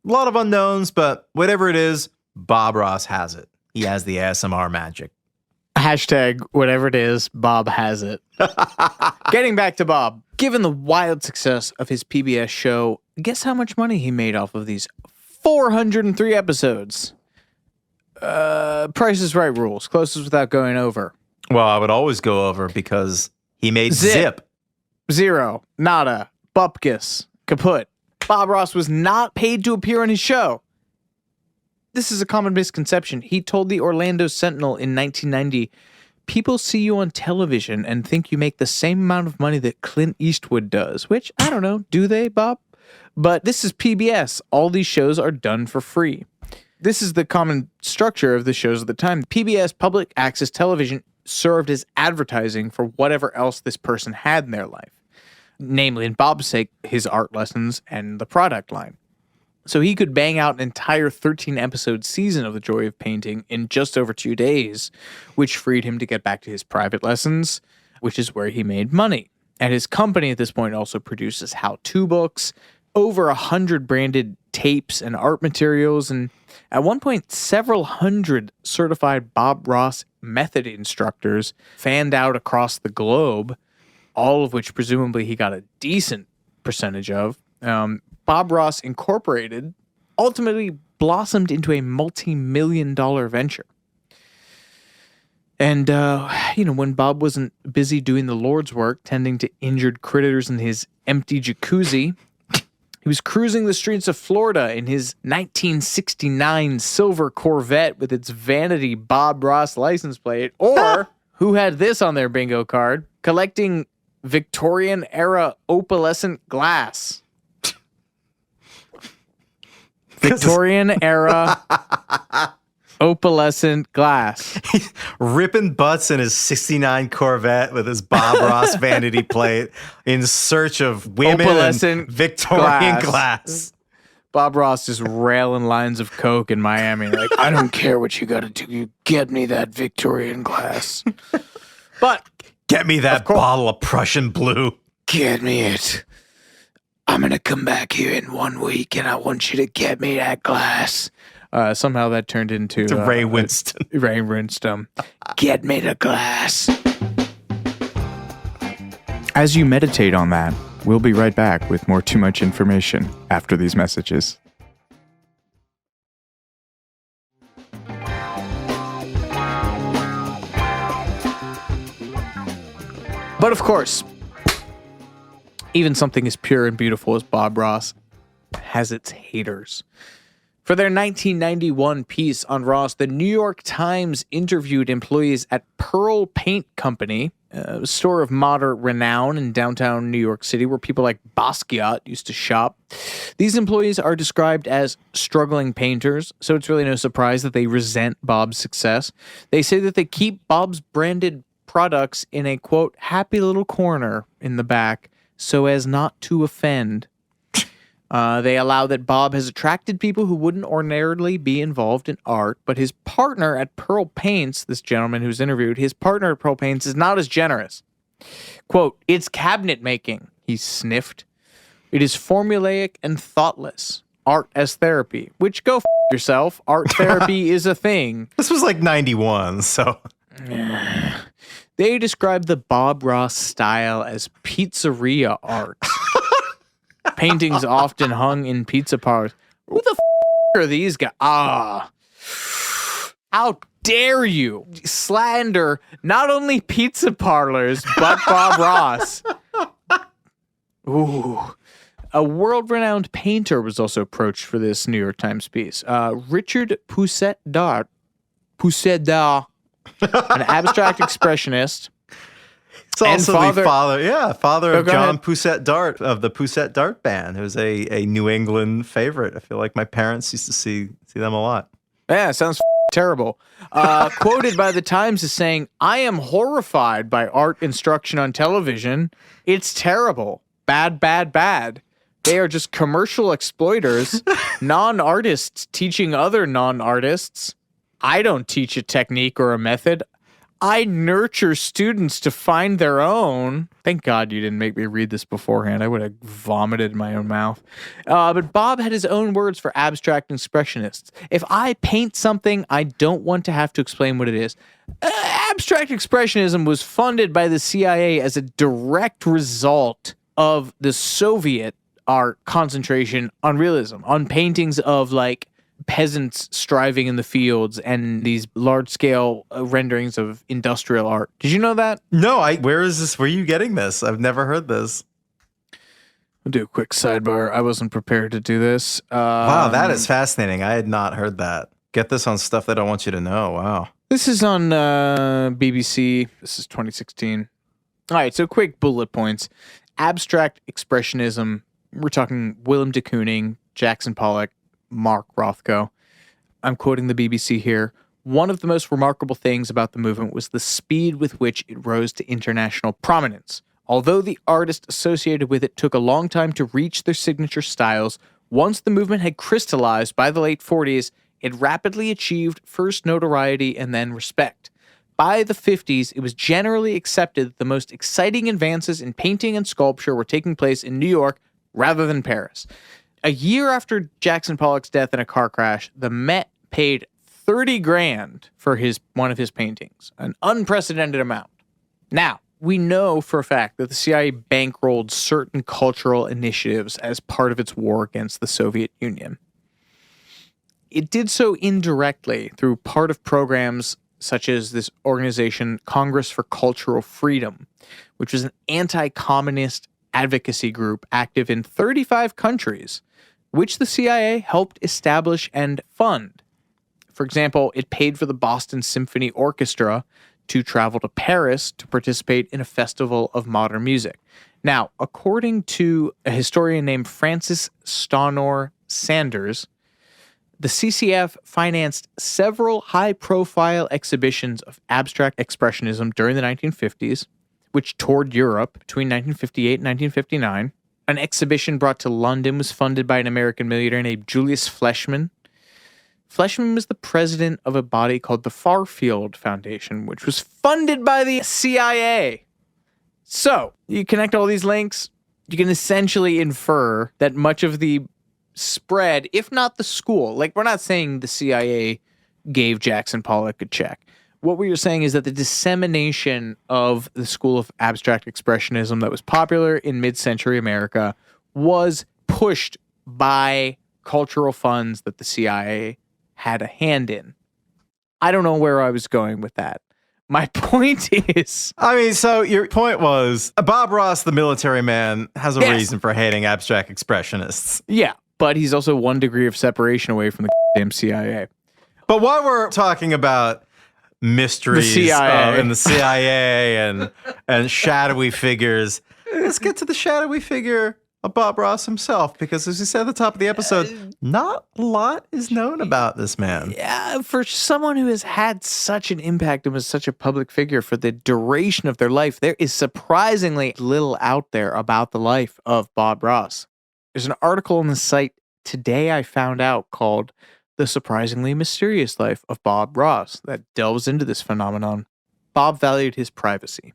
A lot of unknowns, but whatever it is, Bob Ross has it. He has the ASMR magic. Hashtag whatever it is, Bob has it. Getting back to Bob. Given the wild success of his PBS show, guess how much money he made off of these 403 episodes? Price is Right rules. Closest without going over. Well, I would always go over because he made zip. Zero. Nada. Bupkis. Kaput. Bob Ross was not paid to appear on his show. This is a common misconception. He told the Orlando Sentinel in 1990, "People see you on television and think you make the same amount of money that Clint Eastwood does." Which, I don't know, do they, Bob? But this is PBS. All these shows are done for free. This is the common structure of the shows at the time. PBS public access television served as advertising for whatever else this person had in their life. Namely, in Bob's sake, his art lessons and the product line. So he could bang out an entire 13-episode season of The Joy of Painting in just over 2 days, which freed him to get back to his private lessons, which is where he made money. And his company at this point also produces how-to books, over 100 branded tapes and art materials, and at one point, several hundred certified Bob Ross method instructors fanned out across the globe, all of which presumably he got a decent percentage of. Bob Ross Incorporated ultimately blossomed into a multi-million-dollar venture. And, when Bob wasn't busy doing the Lord's work, tending to injured critters in his empty jacuzzi, he was cruising the streets of Florida in his 1969 silver Corvette with its vanity Bob Ross license plate, or, who had this on their bingo card, collecting Victorian-era opalescent glass. Victorian-era opalescent glass. He's ripping butts in his 69 Corvette with his Bob Ross vanity plate in search of women Opalescent and Victorian glass. Bob Ross just railing lines of coke in Miami. Like, I don't care what you got to do. You get me that Victorian glass. But get me that bottle of Prussian blue. Get me it. I'm going to come back here in 1 week and I want you to get me that glass. Somehow that turned into Ray Winston. Ray Winston. Get me the glass. As you meditate on that, we'll be right back with more Too Much Information after these messages. But of course, even something as pure and beautiful as Bob Ross has its haters. For their 1991 piece on Ross, the New York Times interviewed employees at Pearl Paint Company, a store of moderate renown in downtown New York City where people like Basquiat used to shop. These employees are described as struggling painters, so it's really no surprise that they resent Bob's success. They say that they keep Bob's branded products in a, quote, happy little corner in the back so as not to offend. They allow that Bob has attracted people who wouldn't ordinarily be involved in art, but his partner at Pearl Paints, this gentleman who's interviewed, his partner at Pearl Paints is not as generous. Quote, it's cabinet making, he sniffed. It is formulaic and thoughtless. Art as therapy, which go yourself. Art therapy is a thing. This was like 91, so... They describe the Bob Ross style as pizzeria art. Paintings often hung in pizza parlors. Who the are these guys? How dare you slander not only pizza parlors, but Bob Ross? Ooh. A world-renowned painter was also approached for this New York Times piece. Richard Pousset-Dart, an abstract expressionist. It's also the father of John ahead. Pousset-Dart of the Pousset-Dart Band, who's a New England favorite. I feel like my parents used to see them a lot. Yeah, sounds terrible. Quoted by the Times as saying, I am horrified by art instruction on television. It's terrible. Bad, bad, bad. They are just commercial exploiters, non-artists teaching other non-artists. I don't teach a technique or a method. I nurture students to find their own. Thank God you didn't make me read this beforehand. I would have vomited in my own mouth. But Bob had his own words for abstract expressionists. If I paint something, I don't want to have to explain what it is. Abstract expressionism was funded by the CIA as a direct result of the Soviet art concentration on realism, on paintings of like peasants striving in the fields and these large-scale renderings of industrial art. Did you know that? No, where is this? Where are you getting this? I've never heard this. I'll do a quick sidebar. I wasn't prepared to do this. Wow, that is fascinating. I had not heard that. Get this on stuff that I want you to know. Wow. This is on BBC. This is 2016. All right, so quick bullet points. Abstract expressionism. We're talking Willem de Kooning, Jackson Pollock, Mark Rothko. I'm quoting the BBC here. One of the most remarkable things about the movement was the speed with which it rose to international prominence. Although the artists associated with it took a long time to reach their signature styles, once the movement had crystallized by the late 40s, it rapidly achieved first notoriety and then respect. by the 50s, it was generally accepted that the most exciting advances in painting and sculpture were taking place in New York rather than Paris. A year after Jackson Pollock's death in a car crash, the Met paid $30,000 for one of his paintings, an unprecedented amount. Now, we know for a fact that the CIA bankrolled certain cultural initiatives as part of its war against the Soviet Union. It did so indirectly through part of programs such as this organization, Congress for Cultural Freedom, which was an anti-communist advocacy group active in 35 countries, which the CIA helped establish and fund. For example, it paid for the Boston Symphony Orchestra to travel to Paris to participate in a festival of modern music. Now, according to a historian named Francis Staunor Sanders, the CCF financed several high-profile exhibitions of abstract expressionism during the 1950s, which toured Europe between 1958 and 1959. An exhibition brought to London was funded by an American millionaire named Julius Fleischmann. Fleischmann was the president of a body called the Farfield Foundation, which was funded by the CIA. So, you connect all these links, you can essentially infer that much of the spread, if not the school, like we're not saying the CIA gave Jackson Pollock a check. What we are saying is that the dissemination of the school of abstract expressionism that was popular in mid-century America was pushed by cultural funds that the CIA had a hand in. I don't know where I was going with that. My point is... I mean, so your point was Bob Ross, the military man, has a reason for hating abstract expressionists. Yeah, but he's also 1 degree of separation away from the damn CIA. But while we're talking about mysteries the CIA. And the CIA and shadowy figures, let's get to the shadowy figure of Bob Ross himself, because as we said at the top of the episode, not a lot is known about this man. Yeah, for someone who has had such an impact and was such a public figure for the duration of their life, there is surprisingly little out there about the life of Bob Ross. There's an article on the site today I found out called The Surprisingly Mysterious Life of Bob Ross that delves into this phenomenon. Bob valued his privacy.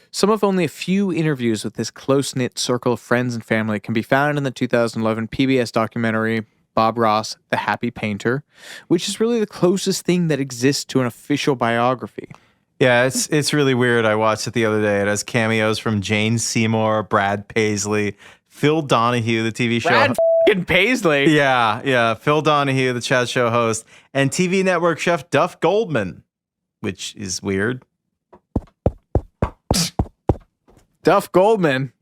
Some of only a few interviews with this close-knit circle of friends and family can be found in the 2011 PBS documentary Bob Ross, The Happy Painter, which is really the closest thing that exists to an official biography. Yeah, it's really weird. I watched it the other day. It has cameos from Jane Seymour, Brad Paisley, Phil Donahue, the TV show. Brad f***ing Paisley. Yeah. Phil Donahue, the chat show host, and TV network chef Duff Goldman, which is weird. Duff Goldman.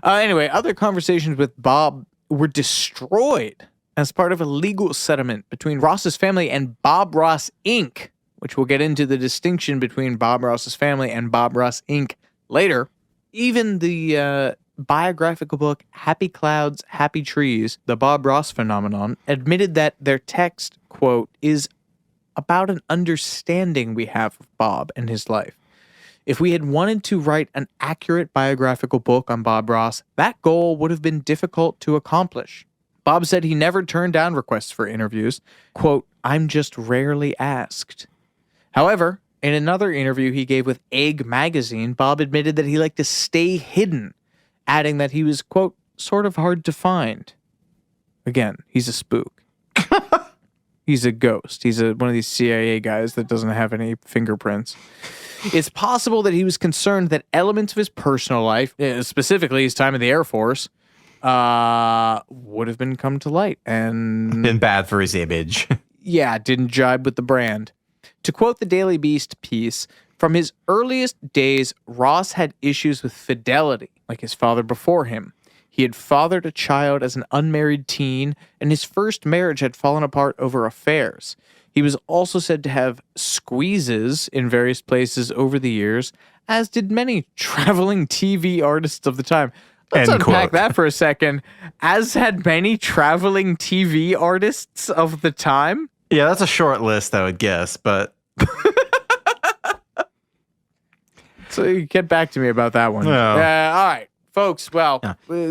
Anyway, other conversations with Bob were destroyed as part of a legal settlement between Ross's family and Bob Ross Inc., which we'll get into the distinction between Bob Ross's family and Bob Ross Inc. later. Even the biographical book Happy Clouds, Happy Trees, The Bob Ross Phenomenon, admitted that their text, quote, is about an understanding we have of Bob and his life. If we had wanted to write an accurate biographical book on Bob Ross, that goal would have been difficult to accomplish. Bob said he never turned down requests for interviews. Quote, I'm just rarely asked. However, in another interview he gave with Egg magazine, Bob admitted that he liked to stay hidden, adding that he was, quote, sort of hard to find. Again, he's a spook. He's a ghost. He's one of these CIA guys that doesn't have any fingerprints. It's possible that he was concerned that elements of his personal life, specifically his time in the Air Force, would have been come to light and been bad for his image. Yeah, didn't jibe with the brand. To quote the Daily Beast piece, from his earliest days, Ross had issues with fidelity, like his father before him. He had fathered a child as an unmarried teen, and his first marriage had fallen apart over affairs. He was also said to have squeezes in various places over the years, as did many traveling TV artists of the time. Let's unpack that for a second. As had many traveling TV artists of the time? Yeah, that's a short list, I would guess, but... So you get back to me about that one. No. All right. folks, well,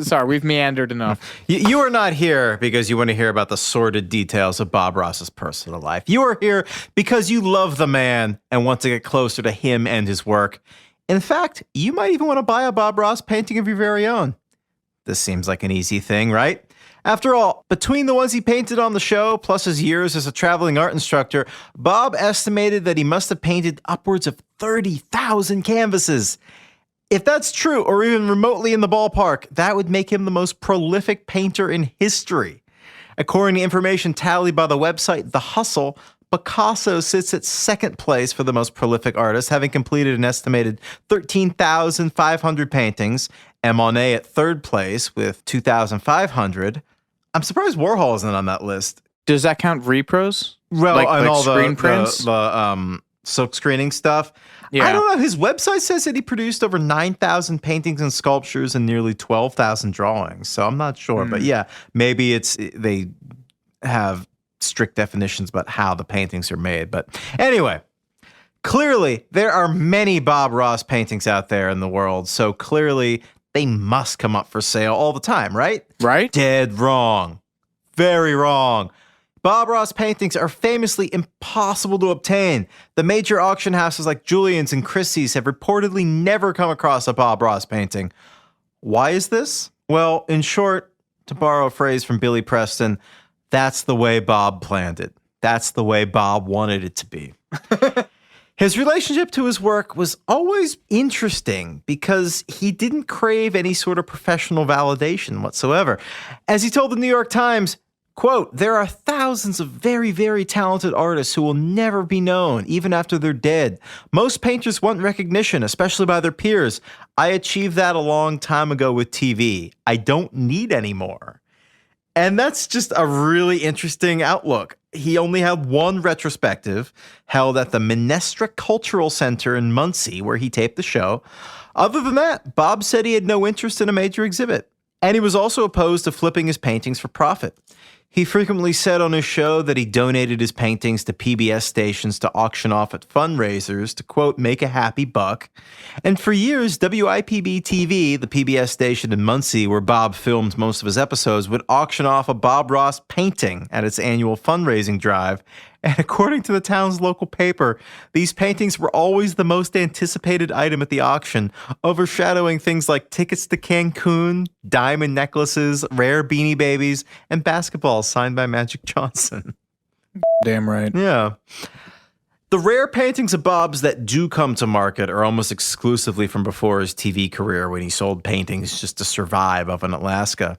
sorry, we've meandered enough. You are not here because you want to hear about the sordid details of Bob Ross's personal life. You are here because you love the man and want to get closer to him and his work. In fact, you might even want to buy a Bob Ross painting of your very own. This seems like an easy thing, right? After all, between the ones he painted on the show, plus his years as a traveling art instructor, Bob estimated that he must have painted upwards of 30,000 canvases. If that's true, or even remotely in the ballpark, that would make him the most prolific painter in history. According to information tallied by the website The Hustle, Picasso sits at second place for the most prolific artist, having completed an estimated 13,500 paintings, and Monet at third place with 2,500. I'm surprised Warhol isn't on that list. Does that count repros? Well, like all screen prints? the silk screening stuff. Yeah. I don't know. His website says that he produced over 9,000 paintings and sculptures and nearly 12,000 drawings. So I'm not sure. But yeah, maybe they have strict definitions about how the paintings are made. But anyway, clearly there are many Bob Ross paintings out there in the world. So clearly they must come up for sale all the time, right? Right? Dead wrong. Very wrong. Bob Ross paintings are famously impossible to obtain. The major auction houses like Julian's and Christie's have reportedly never come across a Bob Ross painting. Why is this? Well, in short, to borrow a phrase from Billy Preston, that's the way Bob planned it. That's the way Bob wanted it to be. His relationship to his work was always interesting because he didn't crave any sort of professional validation whatsoever. As he told the New York Times, quote, "There are thousands of very, very talented artists who will never be known, even after they're dead. Most painters want recognition, especially by their peers. I achieved that a long time ago with TV. I don't need any more." And that's just a really interesting outlook. He only had one retrospective held at the Minestra Cultural Center in Muncie, where he taped the show. Other than that, Bob said he had no interest in a major exhibit. And he was also opposed to flipping his paintings for profit. He frequently said on his show that he donated his paintings to PBS stations to auction off at fundraisers to, quote, make a happy buck. And for years, WIPB-TV, the PBS station in Muncie where Bob filmed most of his episodes, would auction off a Bob Ross painting at its annual fundraising drive. And according to the town's local paper, these paintings were always the most anticipated item at the auction, overshadowing things like tickets to Cancun, diamond necklaces, rare Beanie Babies, and basketballs signed by Magic Johnson. Damn right. Yeah. The rare paintings of Bob's that do come to market are almost exclusively from before his TV career when he sold paintings just to survive up in Alaska.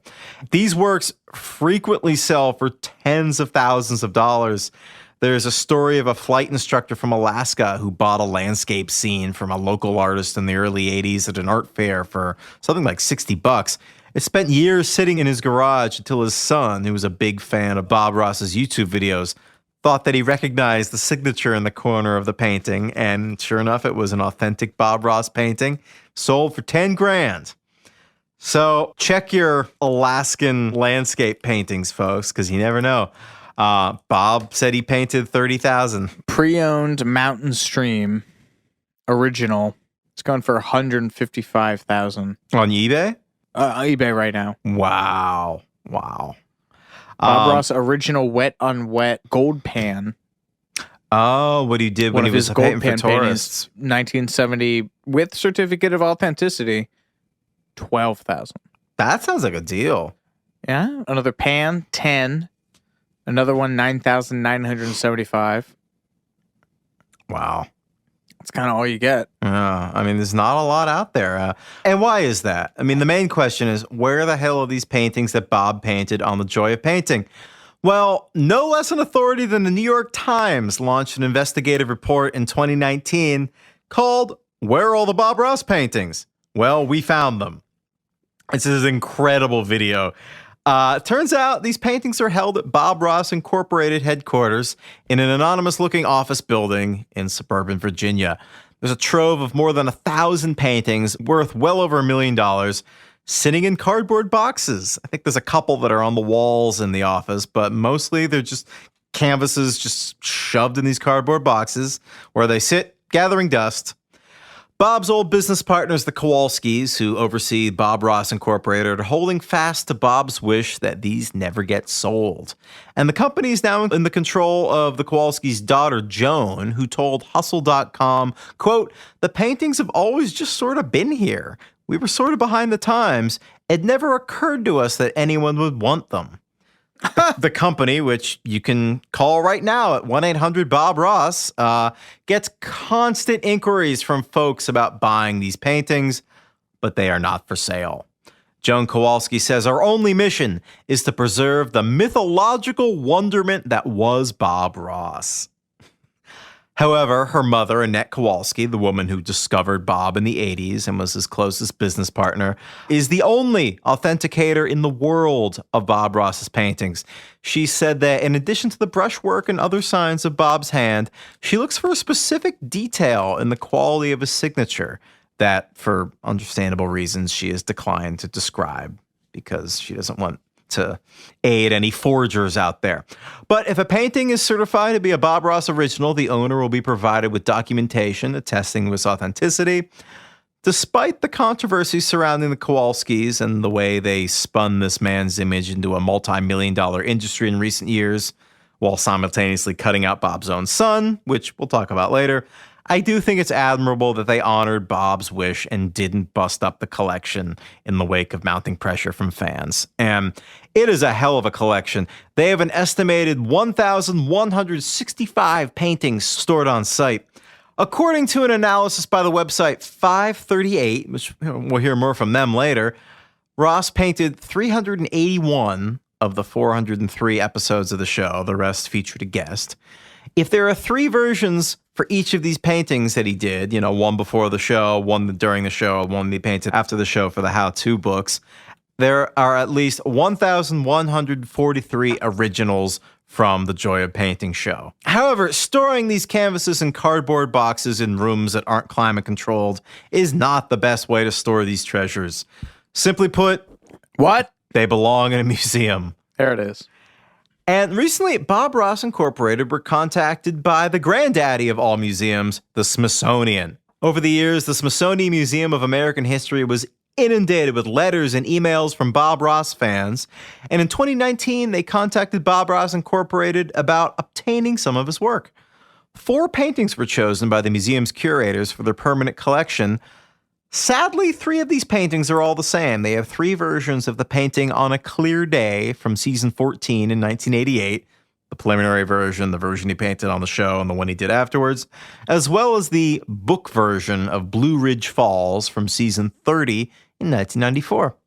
These works frequently sell for tens of thousands of dollars. There's a story of a flight instructor from Alaska who bought a landscape scene from a local artist in the early 80s at an art fair for something like $60. It spent years sitting in his garage until his son, who was a big fan of Bob Ross's YouTube videos, thought that he recognized the signature in the corner of the painting, and sure enough, it was an authentic Bob Ross painting, sold for 10 grand. So check your Alaskan landscape paintings, folks, because you never know. Bob said he painted 30,000. Pre-owned Mountain Stream original. It's going for 155,000 On eBay? eBay right now. Wow. Bob Ross original wet on wet gold pan. Oh, what he did when he was painting for tourists. 1970 with certificate of authenticity. 12,000. That sounds like a deal. Yeah. Another pan 10. Another one, 9,975. Wow. That's kind of all you get. I mean, there's not a lot out there. And why is that? I mean, the main question is, where the hell are these paintings that Bob painted on The Joy of Painting? Well, no less an authority than the New York Times launched an investigative report in 2019 called Where Are All the Bob Ross Paintings? Well, we found them. It's this incredible video. Turns out these paintings are held at Bob Ross Incorporated headquarters in an anonymous-looking office building in suburban Virginia. There's a trove of more than 1,000 paintings worth well over $1 million sitting in cardboard boxes. I think there's a couple that are on the walls in the office, but mostly they're just canvases just shoved in these cardboard boxes where they sit gathering dust. Bob's old business partners, the Kowalskis, who oversee Bob Ross Incorporated, are holding fast to Bob's wish that these never get sold. And the company is now in the control of the Kowalskis' daughter, Joan, who told Hustle.com, quote, "The paintings have always just sort of been here. We were sort of behind the times. It never occurred to us that anyone would want them." The company, which you can call right now at 1-800-BOB-ROSS, gets constant inquiries from folks about buying these paintings, but they are not for sale. Joan Kowalski says, "Our only mission is to preserve the mythological wonderment that was Bob Ross." However, her mother, Annette Kowalski, the woman who discovered Bob in the 80s and was his closest business partner, is the only authenticator in the world of Bob Ross's paintings. She said that in addition to the brushwork and other signs of Bob's hand, she looks for a specific detail in the quality of his signature that, for understandable reasons, she has declined to describe because she doesn't want to aid any forgers out there. But if a painting is certified to be a Bob Ross original, the owner will be provided with documentation attesting to its authenticity. Despite the controversy surrounding the Kowalskis and the way they spun this man's image into a multi-million-dollar industry in recent years, while simultaneously cutting out Bob's own son, which we'll talk about later, I do think it's admirable that they honored Bob's wish and didn't bust up the collection in the wake of mounting pressure from fans. And it is a hell of a collection. They have an estimated 1,165 paintings stored on site. According to an analysis by the website 538, which we'll hear more from them later, Ross painted 381 of the 403 episodes of the show. The rest featured a guest. If there are 3 versions for each of these paintings that he did, one before the show, one during the show, one he painted after the show for the how-to books, there are at least 1,143 originals from the Joy of Painting show. However, storing these canvases in cardboard boxes in rooms that aren't climate controlled is not the best way to store these treasures. Simply put, What? they belong in a museum. There it is. And recently, Bob Ross Incorporated were contacted by the granddaddy of all museums, the Smithsonian. Over the years, the Smithsonian Museum of American History was inundated with letters and emails from Bob Ross fans. And in 2019, they contacted Bob Ross Incorporated about obtaining some of his work. 4 paintings were chosen by the museum's curators for their permanent collection. Sadly, 3 of these paintings are all the same. They have 3 versions of the painting On a Clear Day from season 14 in 1988, the preliminary version, the version he painted on the show, and the one he did afterwards, as well as the book version of Blue Ridge Falls from season 30 in 1994.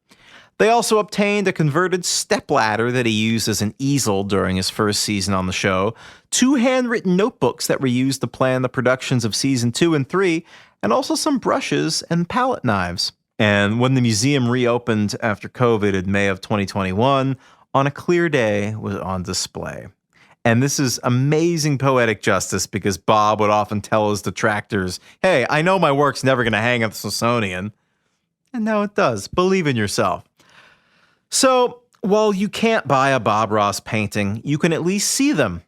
They also obtained a converted stepladder that he used as an easel during his first season on the show, 2 handwritten notebooks that were used to plan the productions of season 2 and 3, and also some brushes and palette knives. And when the museum reopened after COVID in May of 2021, On a Clear Day was on display. And this is amazing poetic justice because Bob would often tell his detractors, "Hey, I know my work's never going to hang at the Smithsonian." And now it does. Believe in yourself. So, while you can't buy a Bob Ross painting, you can at least see them.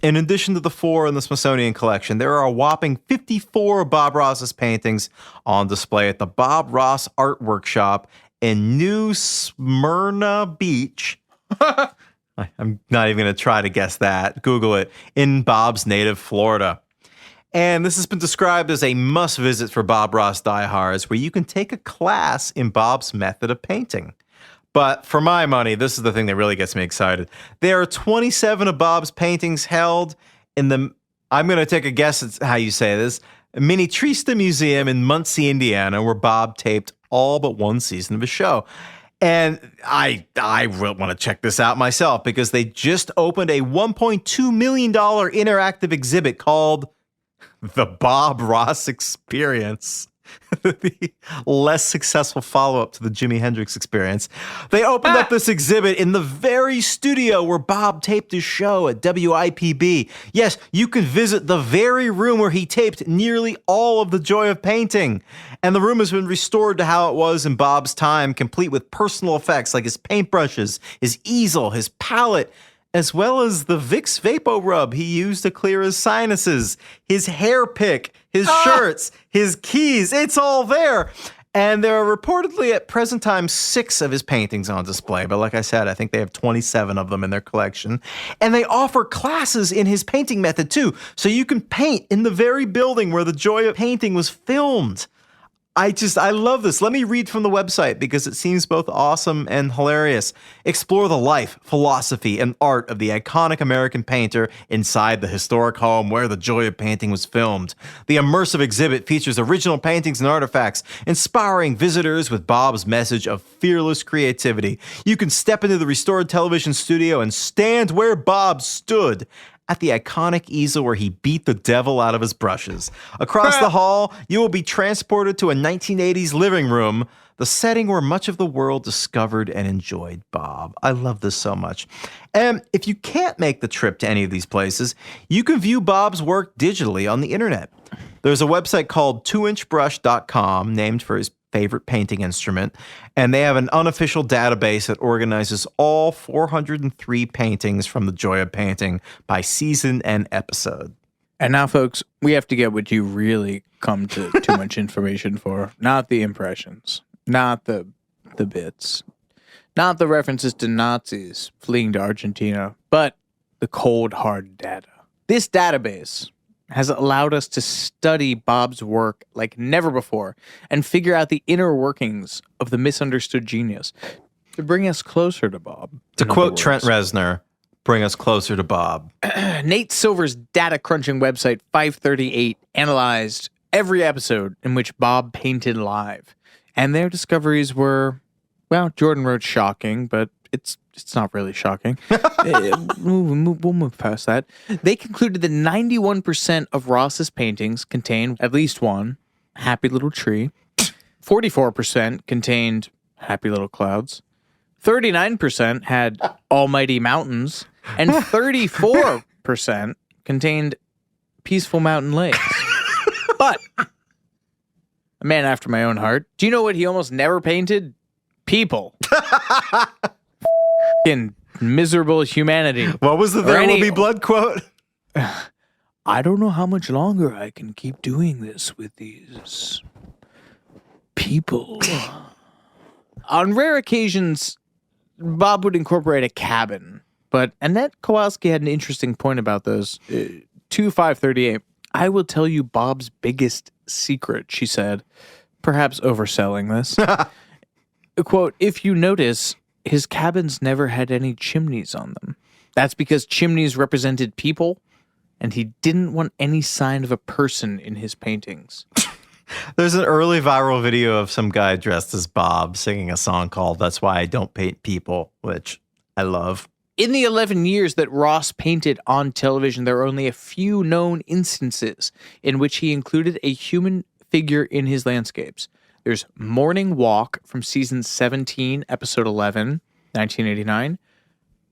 In addition to the 4 in the Smithsonian collection, there are a whopping 54 of Bob Ross's paintings on display at the Bob Ross Art Workshop in New Smyrna Beach. I'm not even going to try to guess that. Google it. In Bob's native Florida. And this has been described as a must-visit for Bob Ross diehards, where you can take a class in Bob's method of painting. But for my money, this is the thing that really gets me excited. There are 27 of Bob's paintings held in the, I'm going to take a guess at how you say this, Minitrista Museum in Muncie, Indiana, where Bob taped all but 1 season of his show. And I really want to check this out myself because they just opened a $1.2 million interactive exhibit called The Bob Ross Experience. The less successful follow-up to the Jimi Hendrix Experience. They opened up this exhibit in the very studio where Bob taped his show at WIPB. Yes, you can visit the very room where he taped nearly all of The Joy of Painting. And the room has been restored to how it was in Bob's time, complete with personal effects like his paintbrushes, his easel, his palette, as well as the Vicks Vapo Rub he used to clear his sinuses, his hair pick, his shirts, his keys. It's all there. And there are reportedly at present time 6 of his paintings on display. But like I said, I think they have 27 of them in their collection. And they offer classes in his painting method too. So you can paint in the very building where The Joy of Painting was filmed. I love this. Let me read from the website because it seems both awesome and hilarious. Explore the life, philosophy, and art of the iconic American painter inside the historic home where The Joy of Painting was filmed. The immersive exhibit features original paintings and artifacts, inspiring visitors with Bob's message of fearless creativity. You can step into the restored television studio and stand where Bob stood, at the iconic easel where he beat the devil out of his brushes. Across the hall, you will be transported to a 1980s living room, the setting where much of the world discovered and enjoyed Bob. I love this so much. And if you can't make the trip to any of these places, you can view Bob's work digitally on the internet. There's a website called 2inchbrush.com, named for his favorite painting instrument, and they have an unofficial database that organizes all 403 paintings from The Joy of Painting by season and episode. And now, folks, we have to get what you really come to too much information for. Not the impressions, not the bits, not the references to Nazis fleeing to Argentina, but the cold, hard data. This database has allowed us to study Bob's work like never before and figure out the inner workings of the misunderstood genius to bring us closer to Bob. To quote Trent Reznor, bring us closer to Bob. Nate Silver's data crunching website 538 analyzed every episode in which Bob painted live. And their discoveries were, well, Jordan wrote shocking, but it's not really shocking. We'll move past that. They concluded that 91% of Ross's paintings contained at least one happy little tree. 44% contained happy little clouds. 39% had almighty mountains. And 34% contained peaceful mountain lakes. But a man after my own heart. Do you know what he almost never painted? People. In miserable humanity. What was the There Will Be Blood quote? I don't know how much longer I can keep doing this with these people. On rare occasions, Bob would incorporate a cabin, but Annette Kowalski had an interesting point about those. 2538. I will tell you Bob's biggest secret, she said, perhaps overselling this. Quote, if you notice, his cabins never had any chimneys on them. That's because chimneys represented people, and he didn't want any sign of a person in his paintings. There's an early viral video of some guy dressed as Bob singing a song called That's Why I Don't Paint People, which I love. In the 11 years that Ross painted on television, there are only a few known instances in which he included a human figure in his landscapes. There's Morning Walk from season 17, episode 11, 1989.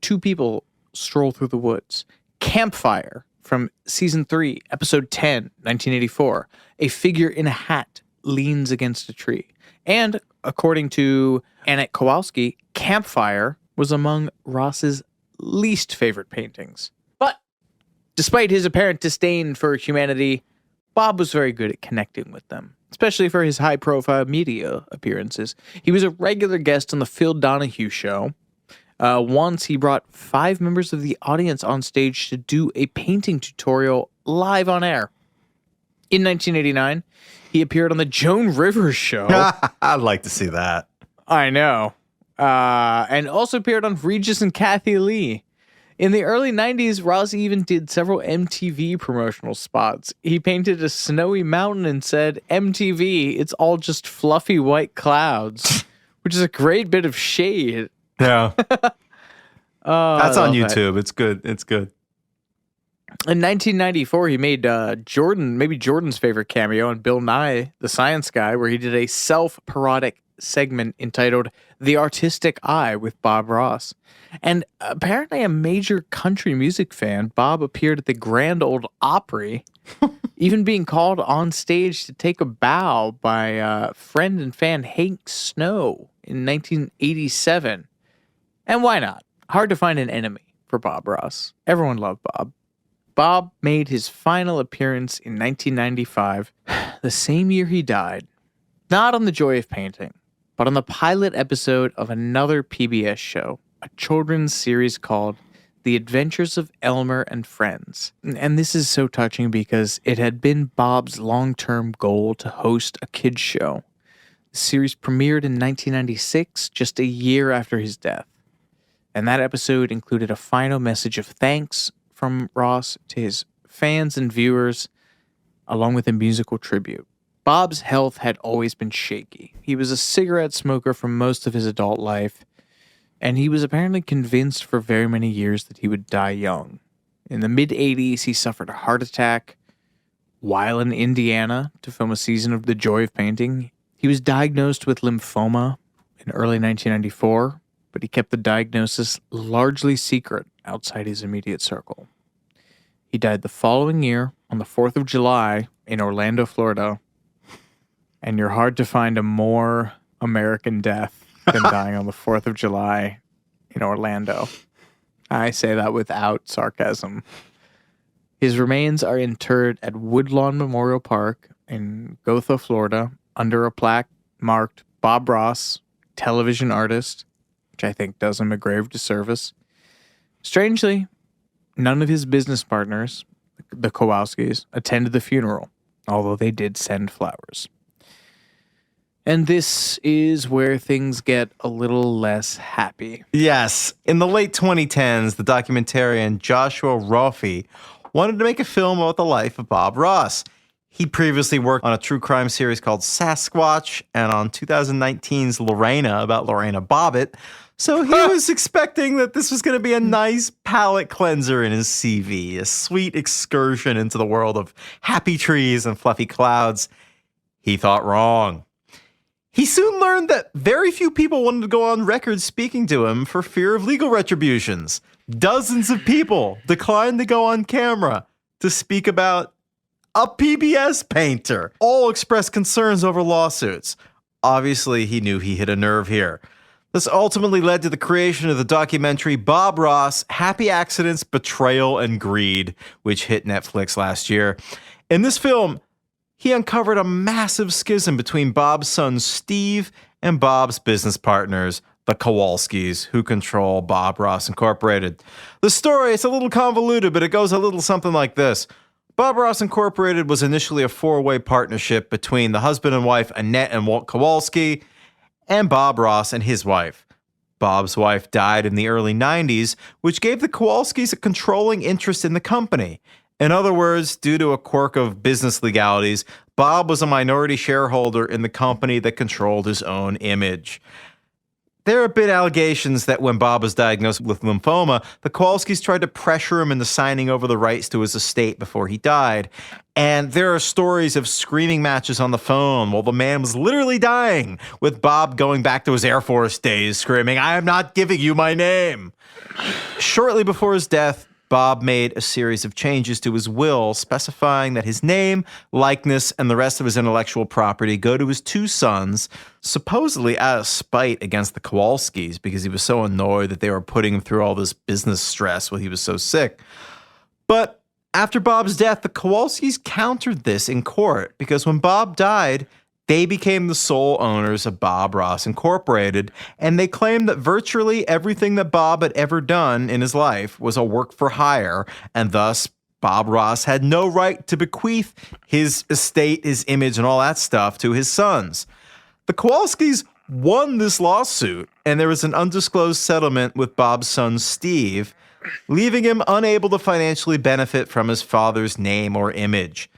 2 people stroll through the woods. Campfire from season 3, episode 10, 1984. A figure in a hat leans against a tree. And according to Annette Kowalski, Campfire was among Ross's least favorite paintings. But despite his apparent disdain for humanity, Bob was very good at connecting with them, especially for his high-profile media appearances. He was a regular guest on the Phil Donahue Show. Once he brought 5 members of the audience on stage to do a painting tutorial live on air. In 1989, he appeared on the Joan Rivers Show. I'd like to see that. I know. And also appeared on Regis and Kathy Lee. In the early 90s, Ross even did several MTV promotional spots. He painted a snowy mountain and said, MTV, it's all just fluffy white clouds, which is a great bit of shade. Yeah. That's on YouTube. That. It's good. It's good. In 1994, he made Jordan's favorite cameo on Bill Nye, the Science Guy, where he did a self-parodic segment entitled The Artistic Eye with Bob Ross. And apparently a major country music fan, Bob appeared at the Grand Ole Opry, even being called on stage to take a bow by friend and fan Hank Snow in 1987. And why not? Hard to find an enemy for Bob Ross. Everyone loved Bob. Bob made his final appearance in 1995, the same year he died. Not on The Joy of Painting, but on the pilot episode of another PBS show, a children's series called The Adventures of Elmer and Friends. And this is so touching because it had been Bob's long-term goal to host a kids show. The series premiered in 1996, just a year after his death. And that episode included a final message of thanks from Ross to his fans and viewers, along with a musical tribute. Bob's health had always been shaky. He was a cigarette smoker for most of his adult life, and he was apparently convinced for very many years that he would die young. In the mid-'80s, he suffered a heart attack while in Indiana to film a season of The Joy of Painting. He was diagnosed with lymphoma in early 1994, but he kept the diagnosis largely secret outside his immediate circle. He died the following year on the 4th of July in Orlando, Florida, and you're hard to find a more American death than dying on the 4th of July in Orlando. I say that without sarcasm. His remains are interred at Woodlawn Memorial Park in Gotha, Florida, under a plaque marked Bob Ross, television artist, which I think does him a grave disservice. Strangely, none of his business partners, the Kowalskis, attended the funeral, although they did send flowers. And this is where things get a little less happy. Yes. In the late 2010s, the documentarian Joshua Roffey wanted to make a film about the life of Bob Ross. He previously worked on a true crime series called Sasquatch and on 2019's Lorena about Lorena Bobbitt. So he was expecting that this was going to be a nice palate cleanser in his CV, a sweet excursion into the world of happy trees and fluffy clouds. He thought wrong. He soon learned that very few people wanted to go on record speaking to him for fear of legal retributions. Dozens of people declined to go on camera to speak about a PBS painter. All expressed concerns over lawsuits. Obviously, he knew he hit a nerve here. This ultimately led to the creation of the documentary Bob Ross, Happy Accidents, Betrayal, and Greed, which hit Netflix last year. In this film, he uncovered a massive schism between Bob's son Steve and Bob's business partners, the Kowalskis, who control Bob Ross Incorporated. The story, it's a little convoluted, but it goes a little something like this. Bob Ross Incorporated was initially a four-way partnership between the husband and wife Annette and Walt Kowalski and Bob Ross and his wife. Bob's wife died in the early 90s, which gave the Kowalskis a controlling interest in the company. In other words, due to a quirk of business legalities, Bob was a minority shareholder in the company that controlled his own image. There have been allegations that when Bob was diagnosed with lymphoma, the Kowalskis tried to pressure him into signing over the rights to his estate before he died. And there are stories of screaming matches on the phone while the man was literally dying, with Bob going back to his Air Force days screaming, "I am not giving you my name." Shortly before his death, Bob made a series of changes to his will, specifying that his name, likeness, and the rest of his intellectual property go to his two sons, supposedly out of spite against the Kowalskis because he was so annoyed that they were putting him through all this business stress while he was so sick. But after Bob's death, the Kowalskis countered this in court because when Bob died, they became the sole owners of Bob Ross Incorporated, and they claimed that virtually everything that Bob had ever done in his life was a work for hire, and thus Bob Ross had no right to bequeath his estate, his image, and all that stuff to his sons. The Kowalskis won this lawsuit, and there was an undisclosed settlement with Bob's son Steve, leaving him unable to financially benefit from his father's name or image.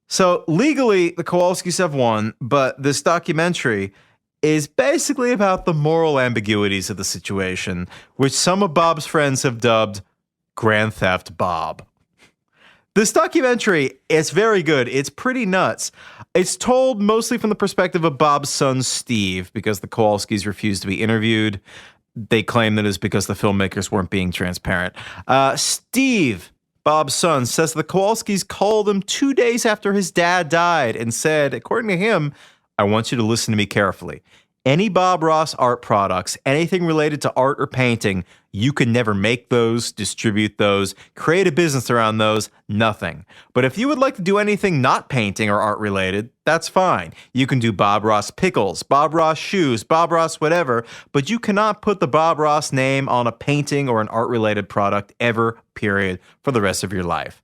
So legally, the Kowalskis have won, but this documentary is basically about the moral ambiguities of the situation, which some of Bob's friends have dubbed Grand Theft Bob. This documentary, it's very good. It's pretty nuts. It's told mostly from the perspective of Bob's son, Steve, because the Kowalskis refused to be interviewed. They claim that it's because the filmmakers weren't being transparent. Steve, Bob's son, says the Kowalskis called him 2 days after his dad died and said, according to him, "I want you to listen to me carefully. Any Bob Ross art products, anything related to art or painting, You can never make those, distribute those, create a business around those, nothing. But if you would like to do anything not painting or art related, that's fine. You can do Bob Ross pickles, Bob Ross shoes, Bob Ross whatever, but you cannot put the Bob Ross name on a painting or an art related product ever, period, for the rest of your life.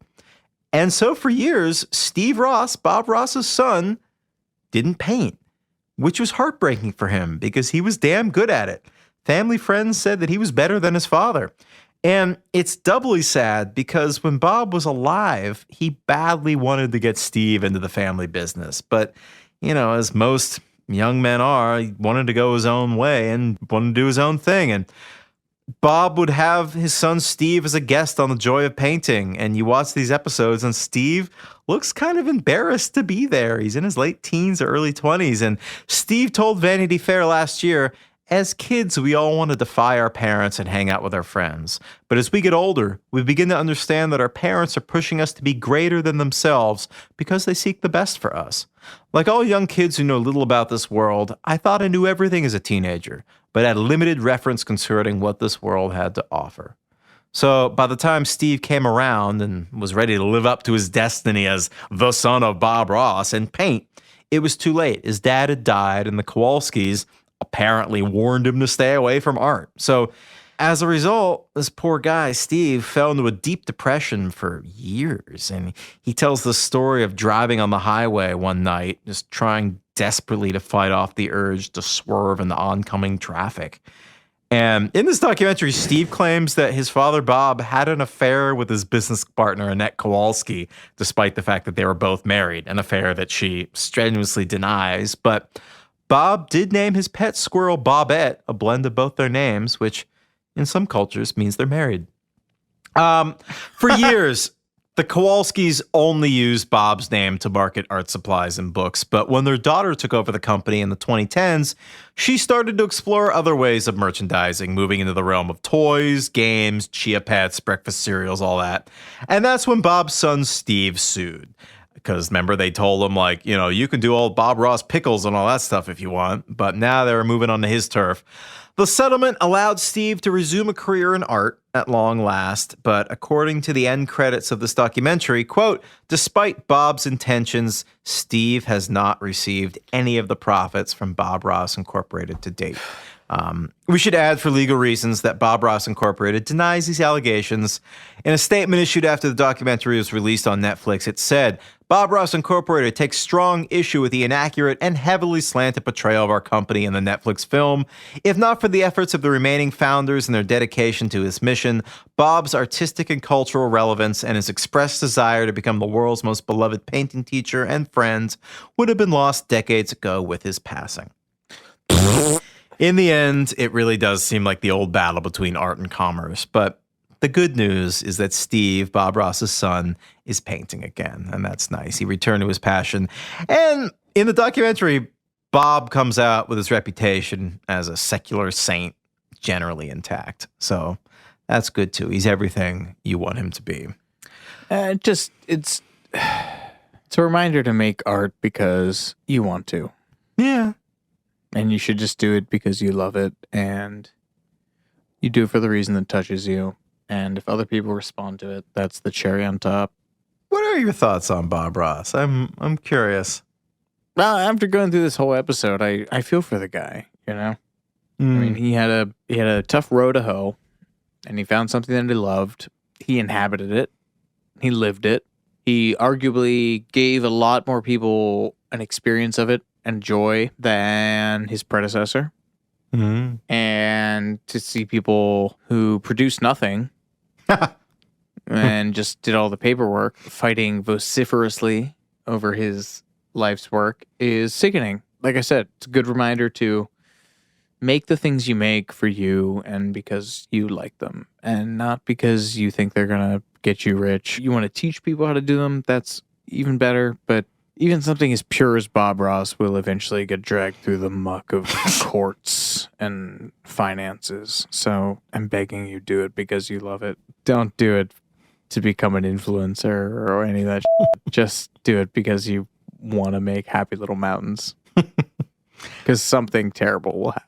And so for years, Steve Ross, Bob Ross's son, didn't paint, which was heartbreaking for him because he was damn good at it. Family friends said that he was better than his father. And it's doubly sad because when Bob was alive, he badly wanted to get Steve into the family business. But, as most young men are, he wanted to go his own way and wanted to do his own thing. And Bob would have his son Steve as a guest on The Joy of Painting, and you watch these episodes, and Steve looks kind of embarrassed to be there. He's in his late teens or early 20s, and Steve told Vanity Fair last year, as kids, we all want to defy our parents and hang out with our friends. But as we get older, we begin to understand that our parents are pushing us to be greater than themselves because they seek the best for us. Like all young kids who know little about this world, I thought I knew everything as a teenager, but had limited reference concerning what this world had to offer. So by the time Steve came around and was ready to live up to his destiny as the son of Bob Ross and paint, it was too late. His dad had died, and the Kowalskis apparently warned him to stay away from art. So as a result, this poor guy, Steve, fell into a deep depression for years. And he tells the story of driving on the highway one night, just trying desperately to fight off the urge to swerve in the oncoming traffic. And in this documentary, Steve claims that his father, Bob, had an affair with his business partner, Annette Kowalski, despite the fact that they were both married, an affair that she strenuously denies. But Bob did name his pet squirrel Bobette, a blend of both their names, which in some cultures means they're married. For years, the Kowalskis only used Bob's name to market art supplies and books, but when their daughter took over the company in the 2010s, she started to explore other ways of merchandising, moving into the realm of toys, games, chia pets, breakfast cereals, all that. And that's when Bob's son Steve sued. Because remember, they told him, you can do all Bob Ross pickles and all that stuff if you want, but now they were moving on to his turf. The settlement allowed Steve to resume a career in art at long last, but according to the end credits of this documentary, quote, despite Bob's intentions, Steve has not received any of the profits from Bob Ross Incorporated to date. We should add for legal reasons that Bob Ross Incorporated denies these allegations. In a statement issued after the documentary was released on Netflix, it said, Bob Ross Incorporated takes strong issue with the inaccurate and heavily slanted portrayal of our company in the Netflix film. If not for the efforts of the remaining founders and their dedication to his mission, Bob's artistic and cultural relevance and his expressed desire to become the world's most beloved painting teacher and friend would have been lost decades ago with his passing. In the end, it really does seem like the old battle between art and commerce, but the good news is that Steve, Bob Ross's son, is painting again, and that's nice. He returned to his passion. And in the documentary, Bob comes out with his reputation as a secular saint generally intact. So that's good too. He's everything you want him to be. It's a reminder to make art because you want to. Yeah. And you should just do it because you love it, and you do it for the reason that touches you. And if other people respond to it, that's the cherry on top. What are your thoughts on Bob Ross? I'm curious. Well, after going through this whole episode, I feel for the guy, I mean, he had a tough row to hoe, and he found something that he loved. He inhabited it. He lived it. He arguably gave a lot more people an experience of it and joy than his predecessor. Mm-hmm. And to see people who produced nothing and just did all the paperwork, fighting vociferously over his life's work is sickening. Like I said, it's a good reminder to make the things you make for you and because you like them and not because you think they're going to get you rich. You want to teach people how to do them, that's even better, but even something as pure as Bob Ross will eventually get dragged through the muck of courts and finances. So I'm begging you, do it because you love it. Don't do it to become an influencer or any of that shit. Just do it because you want to make happy little mountains. Because something terrible will happen.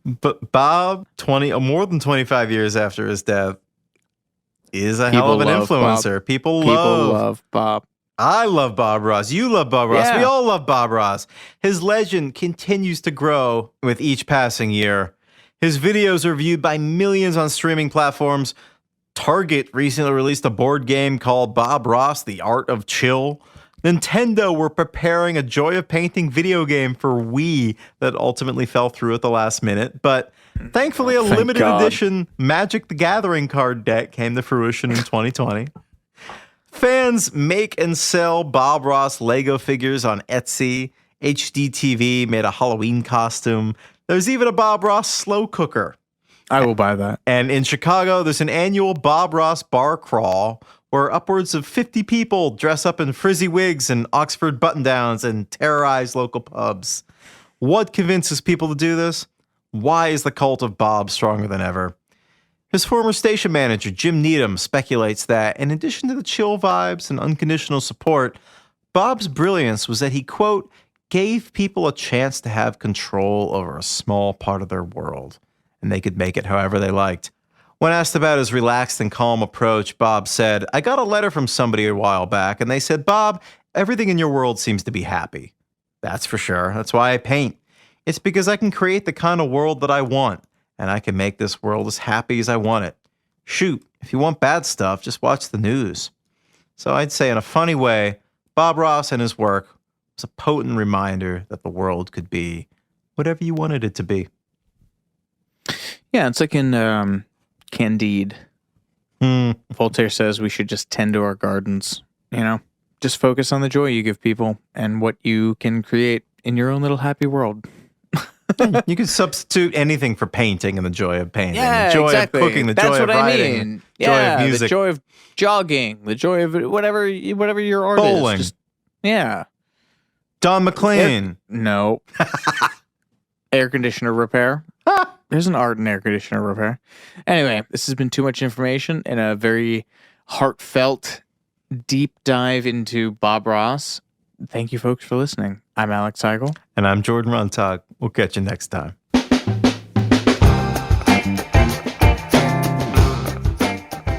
But Bob, more than 25 years after his death, is a hell of an influencer. Bob. People love Bob. I love Bob Ross. You love Bob Ross. Yeah. We all love Bob Ross. His legend continues to grow with each passing year. His videos are viewed by millions on streaming platforms. Target recently released a board game called Bob Ross, The Art of Chill. Nintendo were preparing a Joy of Painting video game for Wii that ultimately fell through at the last minute. But thankfully, a limited edition Magic the Gathering card deck came to fruition in 2020. Fans make and sell Bob Ross Lego figures on Etsy. HDTV made a Halloween costume. There's even a Bob Ross slow cooker. I will buy that. And in Chicago, there's an annual Bob Ross bar crawl where upwards of 50 people dress up in frizzy wigs and Oxford button-downs and terrorize local pubs. What convinces people to do this? Why is the cult of Bob stronger than ever? His former station manager, Jim Needham, speculates that, in addition to the chill vibes and unconditional support, Bob's brilliance was that he, quote, gave people a chance to have control over a small part of their world, and they could make it however they liked. When asked about his relaxed and calm approach, Bob said, I got a letter from somebody a while back, and they said, Bob, everything in your world seems to be happy. That's for sure. That's why I paint. It's because I can create the kind of world that I want, and I can make this world as happy as I want it. Shoot, if you want bad stuff, just watch the news. So I'd say, in a funny way, Bob Ross and his work was a potent reminder that the world could be whatever you wanted it to be. Yeah, it's like in Candide. Voltaire says we should just tend to our gardens, just focus on the joy you give people and what you can create in your own little happy world. You can substitute anything for painting and the joy of painting. Yeah, the joy exactly. of cooking, the That's joy of what writing, I mean. joy of music. The joy of jogging, the joy of whatever your art Bowling. is. Yeah. Don McLean. No. Air conditioner repair. There's an art in air conditioner repair. Anyway, this has been too much information and a very heartfelt deep dive into Bob Ross. Thank you, folks, for listening. I'm Alex Heigl. And I'm Jordan Runtagh. We'll catch you next time.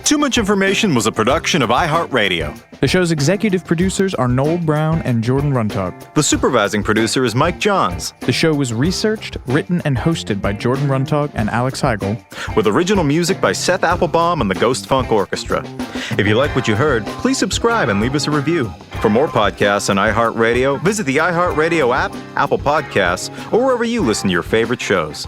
Too Much Information was a production of iHeartRadio. The show's executive producers are Noel Brown and Jordan Runtagh. The supervising producer is Mike Johns. The show was researched, written, and hosted by Jordan Runtagh and Alex Heigl. With original music by Seth Applebaum and the Ghost Funk Orchestra. If you like what you heard, please subscribe and leave us a review. For more podcasts on iHeartRadio, visit the iHeartRadio app, Apple Podcasts, or wherever you listen to your favorite shows.